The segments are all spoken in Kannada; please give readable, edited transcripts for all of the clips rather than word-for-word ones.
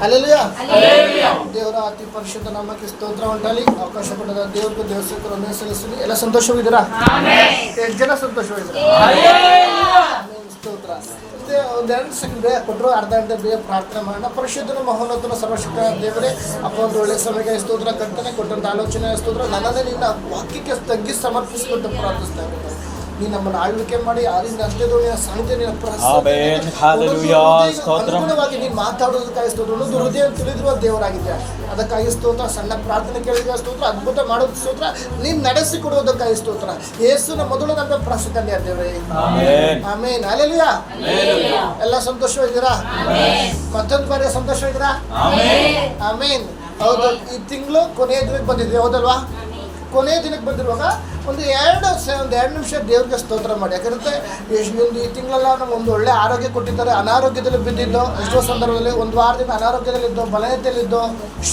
ಹಲ್ಲೆಲೂಯಾ. ದೇವರ ಅತಿ ಪರಿಶುದ್ಧ ನಾಮಕ್ಕೆ ಸ್ತೋತ್ರ ಉಂಟಲಿ. ಅವಕಾಶ ಕೊಟ್ಟದ ದೇವರಿಗೆ ದೇವಸ್ಥಾನಕ್ಕೆ ಒಂದೇ ಸಲ್ಲಿಸಲಿ. ಎಲ್ಲ ಸಂತೋಷವಿದ್ದೀರಾ? ಎಷ್ಟು ಜನ ಸಂತೋಷವಿದ್ದೀರಾ? ಸ್ತೋತ್ರ. ಒಂದು 2 ಸೆಕೆಂಡ್ ಬೇಗ ಕೊಟ್ಟರು, ಅರ್ಧ ಗಂಟೆ ಬೇಗ ಪ್ರಾರ್ಥನೆ ಮಾಡೋಣ. ಪರಿಶುದ್ಧನ ಮಹೋನ್ನತನ ಸರ್ವಶಕ್ತ ದೇವರೇ, ಅಪ್ಪ ಒಂದು ಒಳ್ಳೆಯ ಸಮಯಕ್ಕೆ ಸ್ತೋತ್ರ ಕರ್ತನೆ, ಕೊಟ್ಟಂಥ ಆಲೋಚನೆ ಸ್ತೋತ್ರ. ನನ್ನನ್ನೇ ನಿನ್ನ ವಾಕ್ಯಕ್ಕೆ ತಗ್ಗಿ ಸಮರ್ಪಿಸಿಕೊಟ್ಟು ಪ್ರಾರ್ಥಿಸ್ತಾ ಇರ್ತಾರೆ. ನೀ ನಮ್ಮನ್ನು ಆಳ್ವಿಕೆ ಮಾಡಿ ಆರಿಂದ ಅಂತ್ಯದೊಳಗಿನ ಸಾಹಿತ್ಯ ಅನುಗುಣವಾಗಿ ನೀನು ಮಾತಾಡೋದಕ್ಕಾಗಿ ಸ್ತೋತ್ರ. ಒಂದು ಹೃದಯ ತಿಳಿದಿರುವ ದೇವರಾಗಿದ್ದೆ, ಅದಕ್ಕಾಗಿ ಸ್ತೋತ್ರ. ಸಣ್ಣ ಪ್ರಾರ್ಥನೆ ಕೇಳಿದ ಸ್ತೋತ್ರ, ಅದ್ಭುತ ಮಾಡೋದು ಸ್ತೋತ್ರ, ನೀನು ನಡೆಸಿಕೊಡುವುದಕ್ಕಾಗಿ ಸ್ತೋತ್ರ. ಯೇಸುನ ಮೊದಲು ನಮ್ಮ ಪ್ರಸಿದ್ಧನೇ ದೇವರೇ. ಆಮೇನ್. ಹಲ್ಲೆಲೂಯಾ. ಎಲ್ಲ ಸಂತೋಷವಾಗಿದ್ದೀರಾ? ಮತ್ತೊಂದು ಬಾರಿ ಸಂತೋಷವಾಗಿದ್ದೀರಾ? ಆಮೇನ್. ಹೌದು, ಈ ತಿಂಗಳು ಕೊನೆಯ ದಿನಕ್ಕೆ ಬಂದಿದ್ವಿ, ಹೌದಲ್ವಾ? ಕೊನೆಯ ದಿನಕ್ಕೆ ಬಂದಿರುವಾಗ ಒಂದು 2 ನಿಮಿಷ ದೇವ್ರಿಗೆ ಸ್ತೋತ್ರ ಮಾಡಿ. ಯಾಕಂದರೆ ಈ ತಿಂಗಳೆಲ್ಲ ನಮ್ಗೆ ಒಂದು ಒಳ್ಳೆ ಆರೋಗ್ಯ ಕೊಟ್ಟಿದ್ದಾರೆ. ಅನಾರೋಗ್ಯದಲ್ಲಿ ಬಿದ್ದಿದ್ದೋ, ಎಷ್ಟೋ ಸಂದರ್ಭದಲ್ಲಿ 1 ವಾರದಿಂದ ಅನಾರೋಗ್ಯದಲ್ಲಿದ್ದೋ, ಬಲಹೀನತೆಯಲ್ಲಿದ್ದೋ,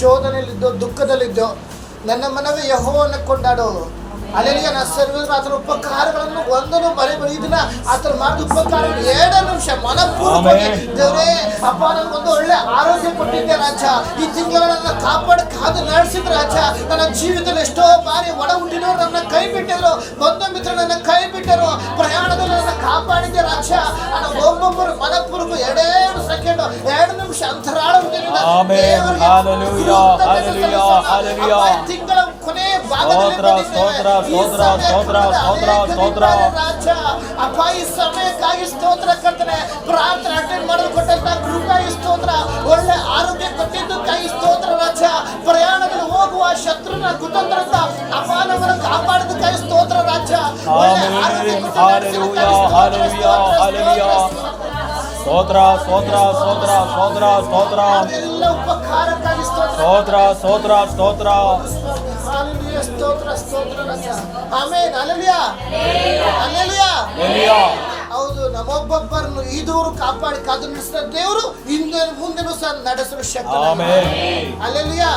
ಶೋಧನೆಯಲ್ಲಿದ್ದೋ, ದುಃಖದಲ್ಲಿದ್ದೋ, ನನ್ನ ಮನವೇ ಯೆಹೋವನನ್ನು ಕೊಂಡಾಡೋದು. ಅಲ್ಲಿಗೆ ನಾ ಸರ್ವಿಸ್ ಆತನ ಉಪಕಾರಗಳನ್ನು ಒಂದನ್ನು ಮರೆಯಬೇಡಿ. ಇದನ್ನ ಆತನ ಮಾಡಿದ ಉಪಕಾರ 2 ನಿಮಿಷ ಮನಪೂರ್ವಕವಾಗಿ ದೇವರೇ ಅಪ್ಪ ನನಗೆ ಒಂದು ಒಳ್ಳೆ ಆರೋಗ್ಯ ಕೊಟ್ಟಿದ್ದೆ ರಾಜ. ಈ ತಿಂಗಳ ನನ್ನ ಕಾಪಾಡಿ ಕಾದು ನಡೆಸಿದ್ರು ರಾಜ. ನನ್ನ ಜೀವಿತದಲ್ಲಿ ಎಷ್ಟೋ ಬಾರಿ ಒಡ ಹುಟ್ಟಿನವರು ನನ್ನ ಕೈ ಬಿಟ್ಟಿದ್ರು, ಬಂಧು ಮಿತ್ರ ನನ್ನ ಕೈ ಬಿಟ್ಟರು, ಪ್ರಯಾಣದಲ್ಲಿ ನನ್ನ ಕಾಪಾಡಿದ್ದೆ ರಾಜ. ನಾನು ಒಬ್ಬೊಬ್ಬರು ಮನಪೂರ್ವಕ 2 ಸೆಕೆಂಡ್ 2 ನಿಮಿಷ ಅಂತರಾಳ ತಿಂಗಳ ಕೊನೆ ಭಾಗದಲ್ಲಿ ಅಪ್ಪ ಈ ಸಮಯಕ್ಕಾಗಿ ಸ್ತೋತ್ರ ಕರ್ತನೆ. ಪ್ರಾರ್ಥನೆ ಅಟೆಂಡ್ ಮಾಡಲು ಕೊಟ್ಟಂತ ಕೃಪೆಗಾಗಿ ಸ್ತೋತ್ರ. ಒಳ್ಳೆ ಆರೋಗ್ಯ ಕೊಟ್ಟಿದ್ದಕ್ಕಾಗಿ ಸ್ತೋತ್ರ ರಾಜ. ಪ್ರಯಾಣದಲ್ಲಿ ಹೋಗುವ ಶತ್ರುನ ಕುತಂತ್ರದ ಅಪಾನವನ್ನು ಕಾಪಾಡೋದಕ್ಕಾಗಿ ಸ್ತೋತ್ರ ರಾಜ. ಒಳ್ಳೆ ಆರೋಗ್ಯ ಸ್ತೋತ್ರ ಸ್ತೋತ್ರ ಸ್ತೋತ್ರ ಸ್ತೋತ್ರ ಸ್ತೋತ್ರ ಎಲ್ಲ ಉಪಕಾರಕ್ಕಾಗಿ ಸ್ತೋತ್ರ ಸ್ತೋತ್ರ ಸ್ತೋತ್ರ ಸ್ತೋತ್ರ ಸ್ತೋತ್ರ ರಾಜ. ಆಮೇನ್. ಹಲ್ಲೆಲೂಯಾ. ಹಲ್ಲೆಲೂಯಾ. ಹೌದು, ನಮ್ಮೊಬ್ಬೊಬ್ಬರನ್ನು ಈ ದೂರು ಕಾಪಾಡಿ ಕಾದು ನಡೆಸಿದ ದೇವರು ಮುಂದೆನೂ ಸಹ ನಡೆಸಲು ಶಕ್ತ. ಹಲ್ಲೆಲೂಯಾ.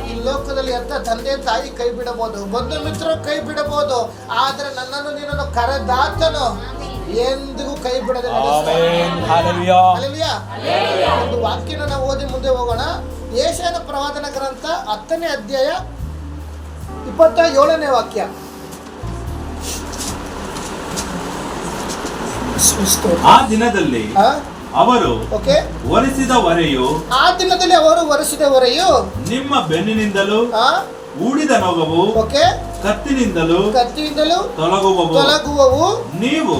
ಈ ಲೋಕದಲ್ಲಿ ಎಂತ ತಂದೆ ತಾಯಿ ಕೈ ಬಿಡಬಹುದು, ಬಂಧು ಮಿತ್ರರು ಕೈ ಬಿಡಬಹುದು, ಆದ್ರೆ ನನ್ನನ್ನು ನಿನ್ನನ್ನು ಕರೆದಾತನು ಎಂದಿಗೂ ಕೈ ಬಿಡದೆ. ಒಂದು ವಾಕ್ಯನ ನಾವು ಓದಿ ಮುಂದೆ ಹೋಗೋಣ. ಯೆಶಾಯನ ಪ್ರವಾದನ ಗ್ರಂಥ 10ನೇ ಅಧ್ಯಾಯ 27ನೇ ವಾಕ್ಯ. ಆ ದಿನದಲ್ಲಿ ಅವರು ಒರೆಸಿದ ಹೊರೆಯು ನಿಮ್ಮ ಬೆನ್ನಿನಿಂದಲೂ ಊಡಿದ ನೊಗವು ಕತ್ತಿನಿಂದಲೂ ತೊಲಗುವವು. ನೀವು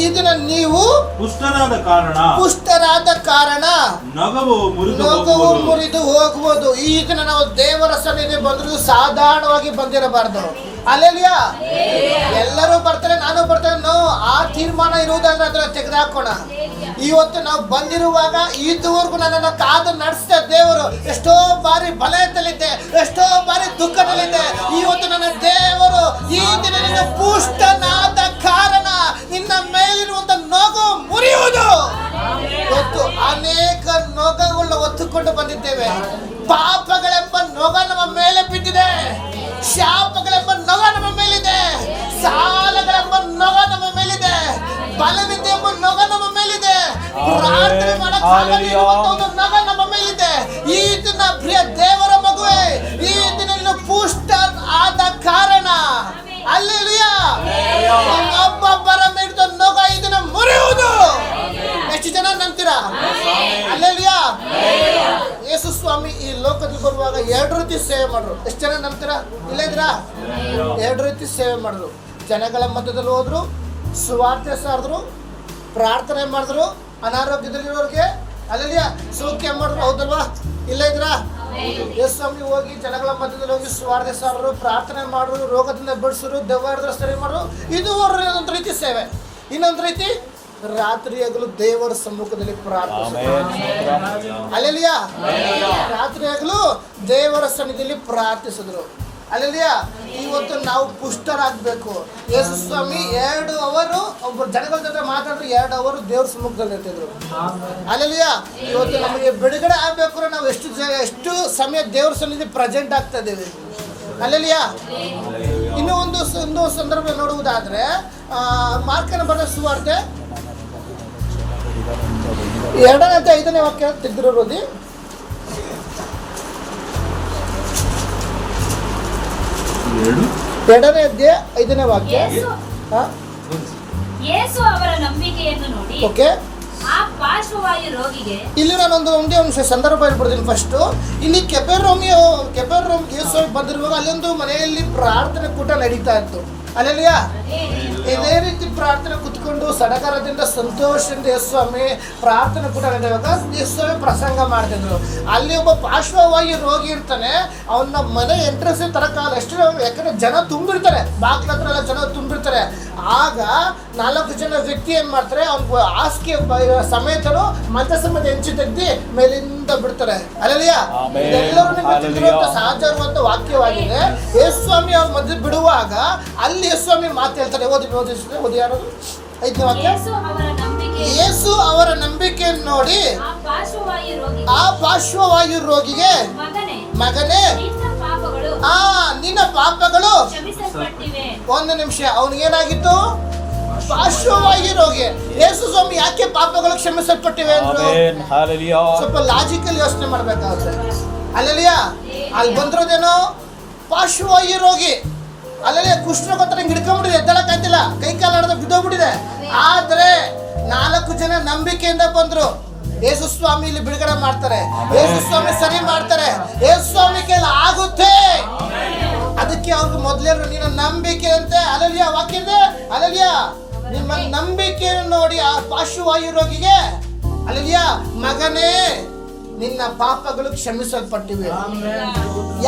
ಈ ದಿನ ನೀವು ಪುಷ್ಟರಾದ ಕಾರಣ ನೊಗವು ಮುರಿದು ಹೋಗುವುದು. ಈ ದಿನ ನಾವು ದೇವರ ಸನ್ನಿಧಿ ಬಂದ್ರು ಸಾಧಾರಣವಾಗಿ ಬಂದಿರಬಾರ್ದು. ಹಲ್ಲೆಲೂಯಾ. ಎಲ್ಲರೂ ಬರ್ತಾರೆ, ನಾನು ಬರ್ತೇನೆ. ನಾವು ಆ ತೀರ್ಮಾನ ಇರುವುದಾದ್ರೆ ಅದನ್ನ ತೆಗೆದುಹಾಕೋಣ. ಇವತ್ತು ನಾವು ಬಂದಿರುವಾಗ ಇದುವರೆಗೂ ನನ್ನನ್ನು ಕಾದು ನಡೆಸಿದ ದೇವರು. ಎಷ್ಟೋ ಬಾರಿ ಬಲಯದಲ್ಲಿದ್ದೆ, ಎಷ್ಟೋ ಬಾರಿ ದುಃಖದಲ್ಲಿದ್ದೆ. ಇವತ್ತು ನನ್ನ ದೇವರು ಈ ದಿನ ನಿನ್ನ ಪುಷ್ಟನಾದ ಕಾರಣ ನಿನ್ನ ಮೇಲಿರುವಂತ ನೊಗ ಮುರಿಯುವುದು. ಇವತ್ತು ಅನೇಕ ನೊಗಗಳನ್ನ ಒತ್ತುಕೊಂಡು ಬಂದಿದ್ದೇವೆ. ಪಾಪಗಳೆಂಬ ನೊಗ ನಮ್ಮ ಮೇಲೆ ಬಿದ್ದಿದೆ, ಶಾಪಗಳೆಂಬ ನೊಗ ನಮ್ಮ ಮೇಲಿದೆ, ಸಾಲಗಳೆಂಬ ನೊಗ ನಮ್ಮ ಮೇಲಿದೆ, ಬಲವಿದೆ ಎಂಬ ನೊಗ ನಮ್ಮ ಮೇಲಿದೆ, ಪ್ರಾರ್ಥನೆ ಮಾಡಕ್ಕಾಗದಿರುವಂತ ಒಂದು ನೊಗ ನಮ್ಮ ಮೇಲಿದೆ. ಈ ದಿನ ಪ್ರಿಯ ದೇವರ ಮಗುವೆ, ಈ ದಿನ ನೀನು ಪುಷ್ಟ ಆದ ಕಾರಣ ಹಲ್ಲೆಲೂಯಾ ಒಬ್ಬೊಬ್ಬರ ಮೇಲಿದ್ದ ನೊಗ ಈ ದಿನ ಮುರಿಯುವುದು. ಎಷ್ಟು ಜನ ನಂಬ್ತೀರಾ? ಹಲ್ಲೆಲೂಯಾ. ಯೇಸು ಸ್ವಾಮಿ ಈ ಲೋಕದಲ್ಲಿ ಬರುವಾಗ 2 ರೀತಿ ಸೇವೆ ಮಾಡಿದ್ರು. ಎಷ್ಟು ಜನ ನಂಬ್ತೀರಾ? ಇಲ್ಲ ಇದ್ರಾ? 2 ರೀತಿ ಸೇವೆ ಮಾಡಿದ್ರು. ಜನಗಳ ಮಧ್ಯದಲ್ಲಿ ಹೋದ್ರು, ಸುವಾರ್ತೆ ಸಾರಿದ್ರು, ಪ್ರಾರ್ಥನೆ ಮಾಡಿದ್ರು, ಅನಾರೋಗ್ಯದಲ್ಲಿರೋರಿಗೆ ಹಲ್ಲೆಲೂಯಾ ಸೌಖ್ಯ ಮಾಡಿದ್ರು. ಹೌದಲ್ವಾ? ಇಲ್ಲ ಇದ್ರಾ? ಯೇಸು ಸ್ವಾಮಿ ಹೋಗಿ ಜನಗಳ ಮಧ್ಯದಲ್ಲಿ ಹೋಗಿ ಸುವಾರ್ತೆ ಸಾರಿದ್ರು, ಪ್ರಾರ್ಥನೆ ಮಾಡಿದ್ರು, ರೋಗದಿಂದ ಬಿಡಿಸಿದ್ರು, ದೆವ್ವ ಹಿಡಿದ್ರೆ ಸರಿ ಮಾಡಿದ್ರು. ಇದು ಒಂದು ರೀತಿ ಸೇವೆ. ಇನ್ನೊಂದು ರೀತಿ ರಾತ್ರಿ ಹಗಲು ದೇವರ ಸಮ್ಮುಖದಲ್ಲಿ ಪ್ರಾರ್ಥಿಸಿದ್ರು. ಹಲ್ಲೆಲೂಯಾ. ರಾತ್ರಿ ಹಗಲು ದೇವರ ಸನ್ನಿಧಿಯಲ್ಲಿ ಪ್ರಾರ್ಥಿಸಿದ್ರು. ಹಲ್ಲೆಲೂಯಾ. ಇವತ್ತು ನಾವು ಪುಷ್ಟರಾಗಬೇಕು. ಯೇಸು ಸ್ವಾಮಿ 2 ಅವರು ಒಬ್ಬರು ಜನಗಳ ಜೊತೆ ಮಾತಾಡಿದ್ರು, 2 ಅವರು ದೇವ್ರ ಸಮ್ಮುಖದಲ್ಲಿ ಇರ್ತಿದ್ರು. ಹಲ್ಲೆಲೂಯಾ. ಇವತ್ತು ನಮಗೆ ಬಿಡುಗಡೆ ಆಗಬೇಕು. ನಾವು ಎಷ್ಟು ಸಮಯ ದೇವ್ರ ಸನ್ನಿಧಿ ಪ್ರೆಸೆಂಟ್ ಆಗ್ತಾ ಇದ್ದೇವೆ. ಹಲ್ಲೆಲೂಯಾ. ಇನ್ನೂ ಒಂದು ಸಂದರ್ಭ ನೋಡುವುದಾದ್ರೆ ಮಾರ್ಕನ ಬರೆದ ಸುವಾರ್ತೆ 2ನೇ ಅಧ್ಯಾಯ 5ನೇ ವಾಕ್ಯ ತೆಗೆದಿರೋದು ಓದಿ. ಎರಡನೇ ಅಧ್ಯಾಯ 5ನೇ ವಾಕ್ಯ. ಯೇಸು ಅವರ ನಂಬಿಕೆಯನ್ನು ನೋಡಿ ಓಕೆ, ಆ ಪಾರ್ಶ್ವವಾಯು ರೋಗಿಗೆ. ಇಲ್ಲಿ ನಾನೊಂದು ಒಂದೇ ಒಂದು ಸಂದರ್ಭ ಹೇಳ್ಬಿಡ್ತೀನಿ. ಫಸ್ಟು ಇಲ್ಲಿ ಕೆಪೆರ್ನೌಮ್ ಯೇಸು ಬಂದಿರುವಾಗ ಅಲ್ಲೊಂದು ಮನೆಯಲ್ಲಿ ಪ್ರಾರ್ಥನೆ ಕೂಟ ನಡೀತಾ ಇತ್ತು. ಅಲ್ಲೆಲ್ಲ ಇದೇ ರೀತಿ ಪ್ರಾರ್ಥನೆ ಕುತ್ಕೊಂಡು ಸಡಗರದಿಂದ ಸಂತೋಷದಿಂದ ಯೇಸ್ವಾಮಿ ಪ್ರಾರ್ಥನೆ ಕೂಟ ನಡೆಯುವಾಗ ಯೇಸ್ವಾಮಿ ಪ್ರಸಂಗ ಮಾಡ್ತಿದ್ರು. ಅಲ್ಲಿ ಒಬ್ಬ ಪಾರ್ಶ್ವವಾಯು ರೋಗಿ ಇರ್ತಾನೆ. ಅವನ ಮನೆ ಎಂಟ್ರೆನ್ಸ್ ತರಕಾಲ ಎಷ್ಟು, ಯಾಕಂದ್ರೆ ಜನ ತುಂಬಿರ್ತಾರೆ, ಬಾಗ್ಲ ಹತ್ರ ಎಲ್ಲ ಜನ ತುಂಬಿರ್ತಾರೆ. ಆಗ 4 ಜನ ವ್ಯಕ್ತಿ ಏನ್ ಮಾಡ್ತಾರೆ, ಅವ್ನ ಹಾಸಿಗೆ ಸಮೇತನು ಮಂಚ ಸಮೇತ ಹೆಂಚು ತೆಗ್ದು ಮೇಲಿಂದ ಬಿಡ್ತಾರೆ. ಅಲ್ಲಲ್ಲಿಯ ಎಲ್ಲರೂ ನಿಮಗೆ ತಿಳಿದಿರುವಂತ ಸಹಜವಾದ ವಾಕ್ಯವಾಗಿದೆ. ಯೇಸ್ವಾಮಿ ಅವ್ರ ಮಧ್ಯೆ ಬಿಡುವಾಗ ಅಲ್ಲಿ ಯೇಸ್ವಾಮಿ ಮಾತು ಹೇಳ್ತಾರೆ. ಓದಿ ಯಾರು 5ನೇ ವಾಕ್ಯ. ಯೇಸು ಅವರ ನಂಬಿಕೆಯನ್ನು ನೋಡಿ ಆ ಪಾರ್ಶ್ವವಾಯು ರೋಗಿಗೆ, ಮಗನೇ ನಿನ್ನ ಪಾಪಗಳು. ಒಂದು ನಿಮಿಷ, ಅವನಿಗೇನಾಗಿತ್ತು? ಪಾರ್ಶ್ವವಾಯು ರೋಗಿ. ಯೇಸು ಸ್ವಾಮಿ ಯಾಕೆ ಪಾಪಗಳು ಕ್ಷಮಿಸಲ್ಪಟ್ಟಿವೆ ಅಂದ್ರು? ಸ್ವಲ್ಪ ಲಾಜಿಕಲ್ ಯೋಚನೆ ಮಾಡ್ಬೇಕಾಗುತ್ತೆ. ಅಲ್ಲಲ್ಲಿಯ ಅಲ್ಲಿ ಬಂದಿರೋದೇನೋ ಪಾರ್ಶ್ವವಾಯು ರೋಗಿ. ಅಲ್ಲಲ್ಲಿ ಕುಷ್ಠರೋಗ ಹಿಡ್ಕೊಂಡ್ಬಿಟ್ಟಿದೆ, ಎದ್ದಳಕ್ಕಾಯ್ತಿಲ್ಲ, ಕೈ ಕಾಲು ನಡೆದ ಬಿದ್ದೋಗ್ಬಿಟ್ಟಿದೆ. ಆದ್ರೆ 4 ಜನ ನಂಬಿಕೆಯಿಂದ ಬಂದ್ರು. ಯೇಸು ಸ್ವಾಮಿ ಇಲ್ಲಿ ಬಿಡುಗಡೆ ಮಾಡ್ತಾರೆ, ಯೇಸು ಸ್ವಾಮಿ ಸರಿ ಮಾಡ್ತಾರೆ, ಯೇಸು ಸ್ವಾಮಿ ಕೈಲಿ ಆಗುತ್ತೆ. ಅದಕ್ಕೆ ಅವ್ರಿಗೆ ಮೊದಲೇ ನಿನ್ನ ನಂಬಿಕೆ ಅಂತೆ. ಅಲ್ಲಲ್ಲಿಯ ವಾಕ್ಯ ಇದೆ. ಅಲ್ಲಲ್ಲಿಯ ನಿಮ್ಮ ನಂಬಿಕೆಯನ್ನು ನೋಡಿ ಆ ಪಾರ್ಶ್ವವಾಯು ರೋಗಿಗೆ, ಅಲ್ಲಲ್ಲಿಯ ಮಗನೇ ನಿನ್ನ ಪಾಪಗಳು ಕ್ಷಮಿಸಲ್ಪಟ್ಟಿವೆ.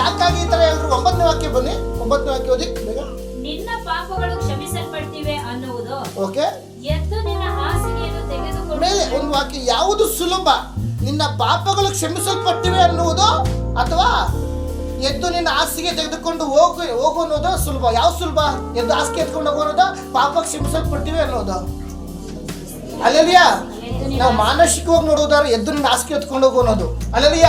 ಯಾಕಾಗಿ ಈ ತರ ಹೇಳಿದ್ರು? 9ನೇ ವಾಕ್ಯ ಬನ್ನಿ, 9ನೇ ವಾಕ್ಯ ಓದಿ ಬೇಗ. ನಿನ್ನ ಪಾಪಗಳು ಕ್ಷಮಿಸಲ್ಪಟ್ಟಿವೆ ಅನ್ನುವುದು. ಓಕೆ, ಎದ್ದು ನಿನ್ನ ಹಾಸಿಗೆಯನ್ನು ತೆಗೆದುಕೊಂಡು. ಮೇಲೆ ಒಂದು ವಾಕ್ಯ, ಯಾವುದು ಸುಲಭ? ನಿನ್ನ ಪಾಪಗಳು ಕ್ಷಮಿಸಲ್ಪಟ್ಟಿವೆ ಅನ್ನುವುದು ಅಥವಾ ಎದ್ದು ನಿನ್ನ ಹಾಸಿಗೆ ತೆಗೆದುಕೊಂಡು ಹೋಗು ಅನ್ನೋದು ಸುಲಭ? ಯಾವ ಸುಲಭ? ಎದ್ದು ಹಾಸಿಗೆ ಎತ್ಕೊಂಡು ಹೋಗೋದು, ಪಾಪ ಕ್ಷಮಿಸಲ್ಪಟ್ಟಿವೆ ಅನ್ನೋದು? ಅಲ್ಲಲ್ಲಿಯ ನಾವು ಮಾನಸಿಕವಾಗಿ ನೋಡೋದಾದ್ರೆ ಎದ್ದು ನಿನ್ನ ಹಾಸಿಗೆ ಎತ್ಕೊಂಡು ಹೋಗು ಅನ್ನೋದು. ಅಲ್ಲಲ್ಲಿಯ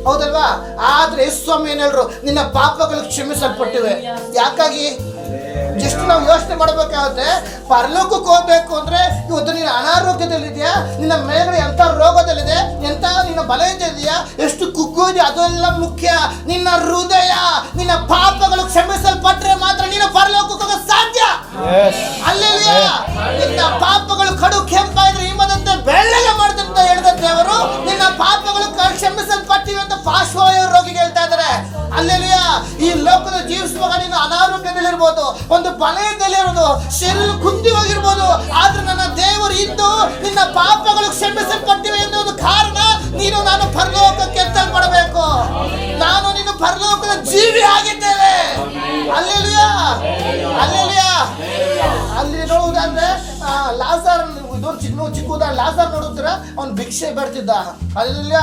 ಹೌದಲ್ವಾ? ಆದ್ರೆ ಯೇಸು ಸ್ವಾಮಿ ಏನ್ ಹೇಳ್ರು? ನಿನ್ನ ಪಾಪಗಳು ಕ್ಷಮಿಸಲ್ಪಟ್ಟಿವೆ. ಯಾಕಾಗಿ? ಜಸ್ಟ್ ನಾವು ಯೋಚನೆ ಮಾಡಬೇಕಾಗುತ್ತೆ. ಪರಲೋಕಕ್ಕೆ ಹೋಗ್ಬೇಕು ಅಂದ್ರೆ ಇವತ್ತು ನೀನು ಅನಾರೋಗ್ಯದಲ್ಲಿದೆಯಾ, ನಿನ್ನ ಮೇಲ್ಗಡೆ ಎಂತ ರೋಗದಲ್ಲಿದೆ, ಎಂತ ನಿನ್ನ ಬಲದಿಂದ ಇದೆಯಾ, ಎಷ್ಟು ಕುಗ್ಗೋದಿ, ಅದೆಲ್ಲ ಮುಖ್ಯ. ನಿನ್ನ ಹೃದಯ, ನಿನ್ನ ಪಾಪಗಳು ಕ್ಷಮಿಸಲ್ಪಟ್ರೆ ಮಾತ್ರ ನೀನು ಪರಲೋಕಕ್ಕೆ ಹೋಗೋ ಸಾಧ್ಯ. ಅಲ್ಲೆಲ್ಲಿಯ ನಿನ್ನ ಪಾಪಗಳು ಕಡು ಕೆಂಪಾದ್ರೆ ಹಿಮದಂತೆ ಬೆಳ್ಳಗೆ ಮಾಡ್ತಂತ ಹೇಳಿದ ದೇವರು, ನಿನ್ನ ಪಾಪಗಳು ಕ್ಷಮಿಸಲ್ಪಟ್ಟಿವೆ ಅಂತ ಪಾರ್ಶ್ವವಾಯು ರೋಗಿಗೆ ಹೇಳ್ತಾ ಇದ್ದಾರೆ. ಅಲ್ಲೆಲ್ಲಿಯ ಈ ಲೋಕದ ಜೀವಿಸುವಾಗ ನೀನು ಅನಾರೋಗ್ಯದಲ್ಲಿರ್ಬೋದು, ಒಂದು ಬಲಯದಲ್ಲಿರೋದು, ಶರೀರ ಕುಂದಿ ಹೋಗಿರ್ಬೋದು. ಆದ್ರೆ ನನ್ನ ದೇವರು ಇಂದು ನಿನ್ನ ಪಾಪಗಳು ಕ್ಷಮಿಸಲ್ಪಟ್ಟಿವೆ ಎನ್ನುವುದು ಕಾರಣ ನೀನು ನಾನು ಪರಲೋಕಕ್ಕೆ ಎತ್ತಲ್ಪಡಬೇಕು. ನಾನು ನೀನು ಪರಲೋಕದ ಜೀವಿ ಆಗಿದ್ದೇವೆ. ಅಲ್ಲೆಲ್ಲಿಯ ಅಲ್ಲೆಲ್ಲಿಯ ಅಲ್ಲಿ ನೋಡುವುದಂದ್ರೆ ಲಾಜರ್, ಇದೊಂದು ಚಿಕ್ಕದ ಲಾಜರ್ ನೋಡುತ್ತೀರ, ಅವ್ನು ಭಿಕ್ಷೆ ಬರ್ತಿದ್ದ. ಅಲ್ಲೆಲ್ಲ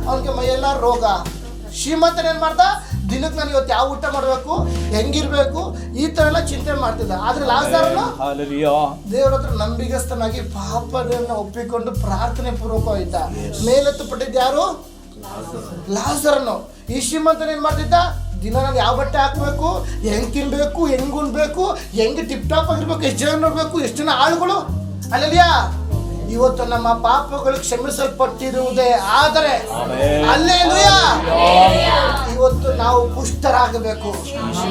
ಅವನಿಗೆ ಮೈಯೆಲ್ಲ ರೋಗ. ಶ್ರೀಮಂತನ ಏನ್ ಮಾಡ್ದ? ದಿನಕ್ಕೆ ನಾನು ಇವತ್ತು ಯಾವ ಊಟ ಮಾಡಬೇಕು, ಹೆಂಗಿರ್ಬೇಕು, ಈ ತರ ಎಲ್ಲ ಚಿಂತೆ ಮಾಡ್ತಿದ್ದ. ಆದ್ರೆ ಲಾಜರನು ದೇವರ ಹತ್ರ ನಂಬಿಗಸ್ತನಾಗಿ ಪಾಪವನ್ನು ಒಪ್ಪಿಕೊಂಡು ಪ್ರಾರ್ಥನೆ ಪೂರ್ವಕವಾಗಿದ್ದ. ಮೇಲೆತ್ತುಪಟ್ಟಿದ್ದ ಯಾರು? ಲಾಜರನು. ಈ ಶ್ರೀಮಂತನ ಏನ್ ಮಾಡ್ತಿದ್ದ? ದಿನ ನಾನು ಯಾವ ಬಟ್ಟೆ ಹಾಕ್ಬೇಕು, ಹೆಂಗ್ ತಿನ್ಬೇಕು, ಹೆಂಗ್ ಉಣ್ಬೇಕು, ಹೆಂಗ್ ಟಿಪ್ ಟಾಪ್ ಆಗಿರ್ಬೇಕು, ಎಷ್ಟು ಜನ ನೋಡ್ಬೇಕು, ಎಷ್ಟು ಜನ ಆಳುಗಳು. ಅಲ್ಲಲ್ಲಿಯ ಇವತ್ತು ನಮ್ಮ ಪಾಪಗಳು ಕ್ಷಮಿಸಲ್ಪಟ್ಟಿರುವುದೇ ಆದರೆ ಅಲ್ಲೇಲೂಯಾ, ಇವತ್ತು ನಾವು ಪುಷ್ಟರಾಗಬೇಕು.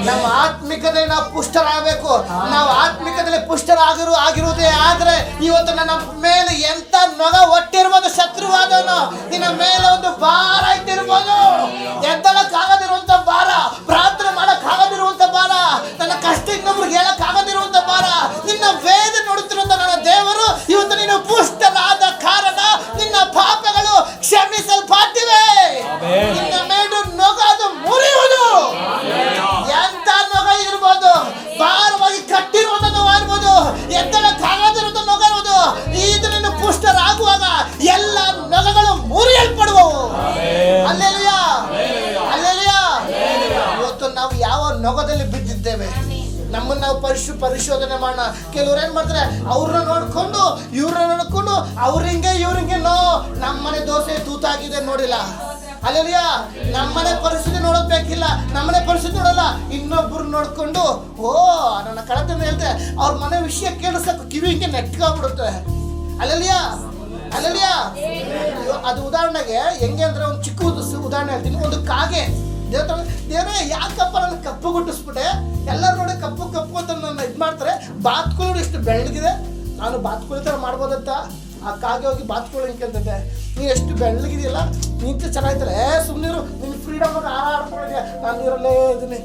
ನಮ್ಮ ಆತ್ಮಿಕತೆ ನಾವು ಪುಷ್ಟರಾಗಬೇಕು. ನಾವು ಆತ್ಮಿಕದಲ್ಲಿ ಪುಷ್ಟರಾಗಿರುವುದೇ ಆದರೆ ಇವತ್ತು ನನ್ನ ಮೇಲೆ ಎಂತ ನೊಗ ಒಟ್ಟಿರ್ಬೋದು, ಶತ್ರುವಾದನು ನಿನ್ನ ಮೇಲೆ ಒಂದು ಭಾರ ಇಟ್ಟಿರ್ಬೋದು, ಎದ್ದಳಕ್ಕಾಗದಿರುವಂತ ಭಾರ, ಪ್ರಾರ್ಥನೆ ಮಾಡಕ್ಕಾಗದಿರುವಂತ ಭಾರ, ನನ್ನ ಕಷ್ಟ ಇನ್ನೊಬ್ರಿಗೆ ಹೇಳಕ್ಕಾಗದಿರುವಂತ ಭಾರ, ನಿನ್ನ ವೇದ ನೋಡುತ್ತಿರುವಂತ ನನ್ನ ದೇವರು ಇವತ್ತು ನೀನು ಪುಷ್ಟರಾದ ಕಾರಣ ನಿನ್ನ ಪಾಪಗಳು ಕ್ಷಮಿಸಲ್ಪಟ್ಟಿವೆ. ನಿನ್ನ ಮೇಲೆ ನೊಗದು ಮುರಿಯುವುದು. ಎಂತ ನೊಗ ಇರ್ಬೋದು, ಭಾರವಾಗಿ ಕಟ್ಟಿರುವಂತ ನೊಗ ಇರ್ಬೋದು, ಎದ್ದಳಕ್ಕಾಗದಿರುವಂತ ನೊಗ ಇರ್ಬೋದು. ಇದು ನೀನು ಪುಷ್ಟರಾಗುವಾಗ ಎಲ್ಲ ನೊಗಗಳು ಮುರಿಯಲ್ಪಡುವವು. Alleluia, alleluia. ಇವತ್ತು ನಾವು ಯಾವ ನೊಗದಲ್ಲಿ ಬಿದ್ದಿದ್ದೇವೆ ನಮ್ಮನ್ನ ನಾವು ಪರಿಶೋಧನೆ ಮಾಡೋಣ. ಕೆಲವ್ರು ಏನ್ ಮಾಡ್ತಾರೆ, ಅವ್ರನ್ನ ನೋಡ್ಕೊಂಡು ಇವ್ರನ್ನ ನೋಡ್ಕೊಂಡು ಅವ್ರಿಂಗೆ ಇವ್ರಿಂಗೆ ನಮ್ಮನೆ ದೋಸೆ ತೂತಾಗಿದೆ ನೋಡಿಲ್ಲ. ಅಲ್ಲೆಲ್ಲಿಯ ನಮ್ಮನೆ ಪರಿಸ್ಥಿತಿ ನೋಡೋದ್ ಬೇಕಿಲ್ಲ, ನಮ್ಮನೆ ಪರಿಸ್ಥಿತಿ ನೋಡಲ್ಲ, ಇನ್ನೊಬ್ರು ನೋಡ್ಕೊಂಡು ಓ ನನ್ನ ಕಳತನ ಹೇಳ್ತೆ ಅವ್ರ ಮನೆ ವಿಷಯ ಕೇಳಿಸಕ್ಕೆ ಕಿವಿ ಹಿಂಗೆ ನೆಟ್ಕಾಗ್ಬಿಡುತ್ತೆ. ಅಲ್ಲೆಲ್ಲಿಯ ಅಲ್ಲಲ್ಯಾ ಅದು ಉದಾಹರಣೆಗೆ ಹೆಂಗೆ ಅಂದ್ರೆ ಒಂದು ಚಿಕ್ಕ ಉದಾಹರಣೆ ಹೇಳ್ತೀನಿ. ಒಂದು ಕಾಗೆ ದೇವ್ರೆ ಯಾಕಪ್ಪ ನನ್ನ ಕಪ್ಪು ಗುಟ್ಟಿಸ್ಬಿಟ್ಟೆ, ಎಲ್ಲರೂ ನೋಡಿ ಕಪ್ಪು ಕಪ್ಪು ಅಂತ ನನ್ನ ಇದು ಮಾಡ್ತಾರೆ, ಬಾತ್ಕೋಳು ನೋಡಿ ಇಷ್ಟು ಬೆಳ್ಳಗಿದೆ, ನಾನು ಬಾತ್ಕೋಳಿ ಥರ ಮಾಡ್ಬೋದಂತ ಆ ಕಾಗೆ ಹೋಗಿ ಬಾತ್ಕೋಳಿ ಹಿಂಗೆ ನೀನು ಎಷ್ಟು ಬೆಳ್ಳಗಿದೆಯಲ್ಲ, ನಿಂತು ಚೆನ್ನಾಗಿದ್ದಾರೆ, ಸುಮ್ಮನಿರು ನಿನ್ನ ಫ್ರೀಡಮ್ ಆಗಿ ಆಡ್ಕೊಂಡಿದ್ಯಾ, ನಾನು ನೀರಲ್ಲೇ ಇದ್ದೀನಿ,